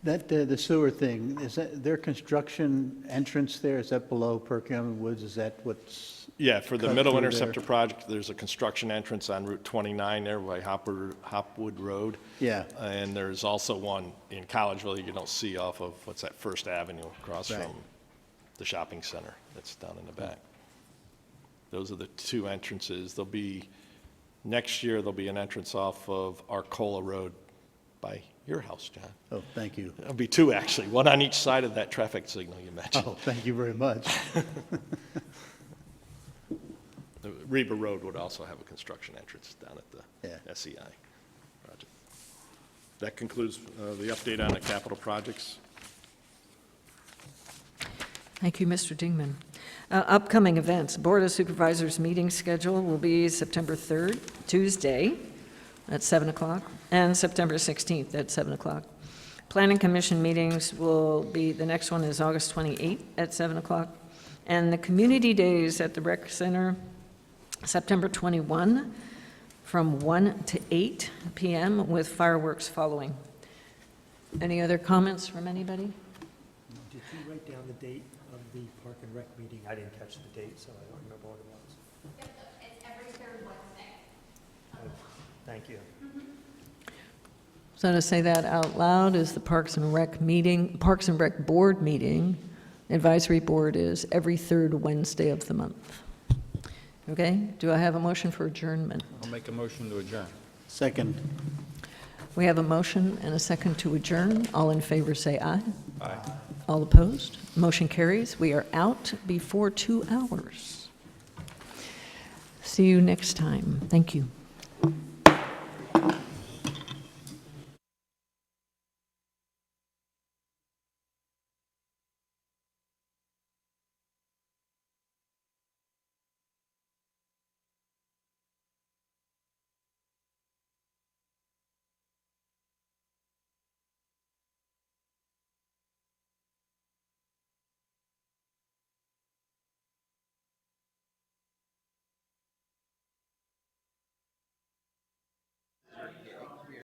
That, the sewer thing, is that their construction entrance there, is that below Perkins Woods? Is that what's? Yeah, for the cut Middle through Interceptor there? project, there's a construction entrance on Route 29 there by Hopwood Road. Yeah. And there's also one in Collegeville you don't see off of, what's that, First Avenue across Right. from the shopping center that's down in the back. Those are the two entrances. There'll be, next year, there'll be an entrance off of Arcola Road by your house, John. Oh, thank you. There'll be two, actually, one on each side of that traffic signal you mentioned. Oh, thank you very much. The Reba Road would also have a construction entrance down at the Yeah. SEI project. That concludes the update on the capital projects. Thank you, Mr. Dingman. Upcoming events, Board of Supervisors meeting schedule will be September 3rd, Tuesday, at 7 o'clock, and September 16th at 7 o'clock. Planning Commission meetings will be, the next one is August 28th at 7 o'clock, and the Community Days at the Rec Center, September 21, from 1 to 8 p.m. with fireworks following. Any other comments from anybody? Did you write down the date of the Park and Rec meeting? I didn't catch the date, so I don't remember what it was. It's every third Wednesday. Thank you. So to say that out loud is the Parks and Rec meeting, Parks and Rec Board meeting, advisory board is every third Wednesday of the month. Okay, do I have a motion for adjournment? I'll make a motion to adjourn. Second. We have a motion and a second to adjourn. All in favor say aye. Aye. All opposed? Motion carries. We are out before 2 hours. See you next time. Thank you.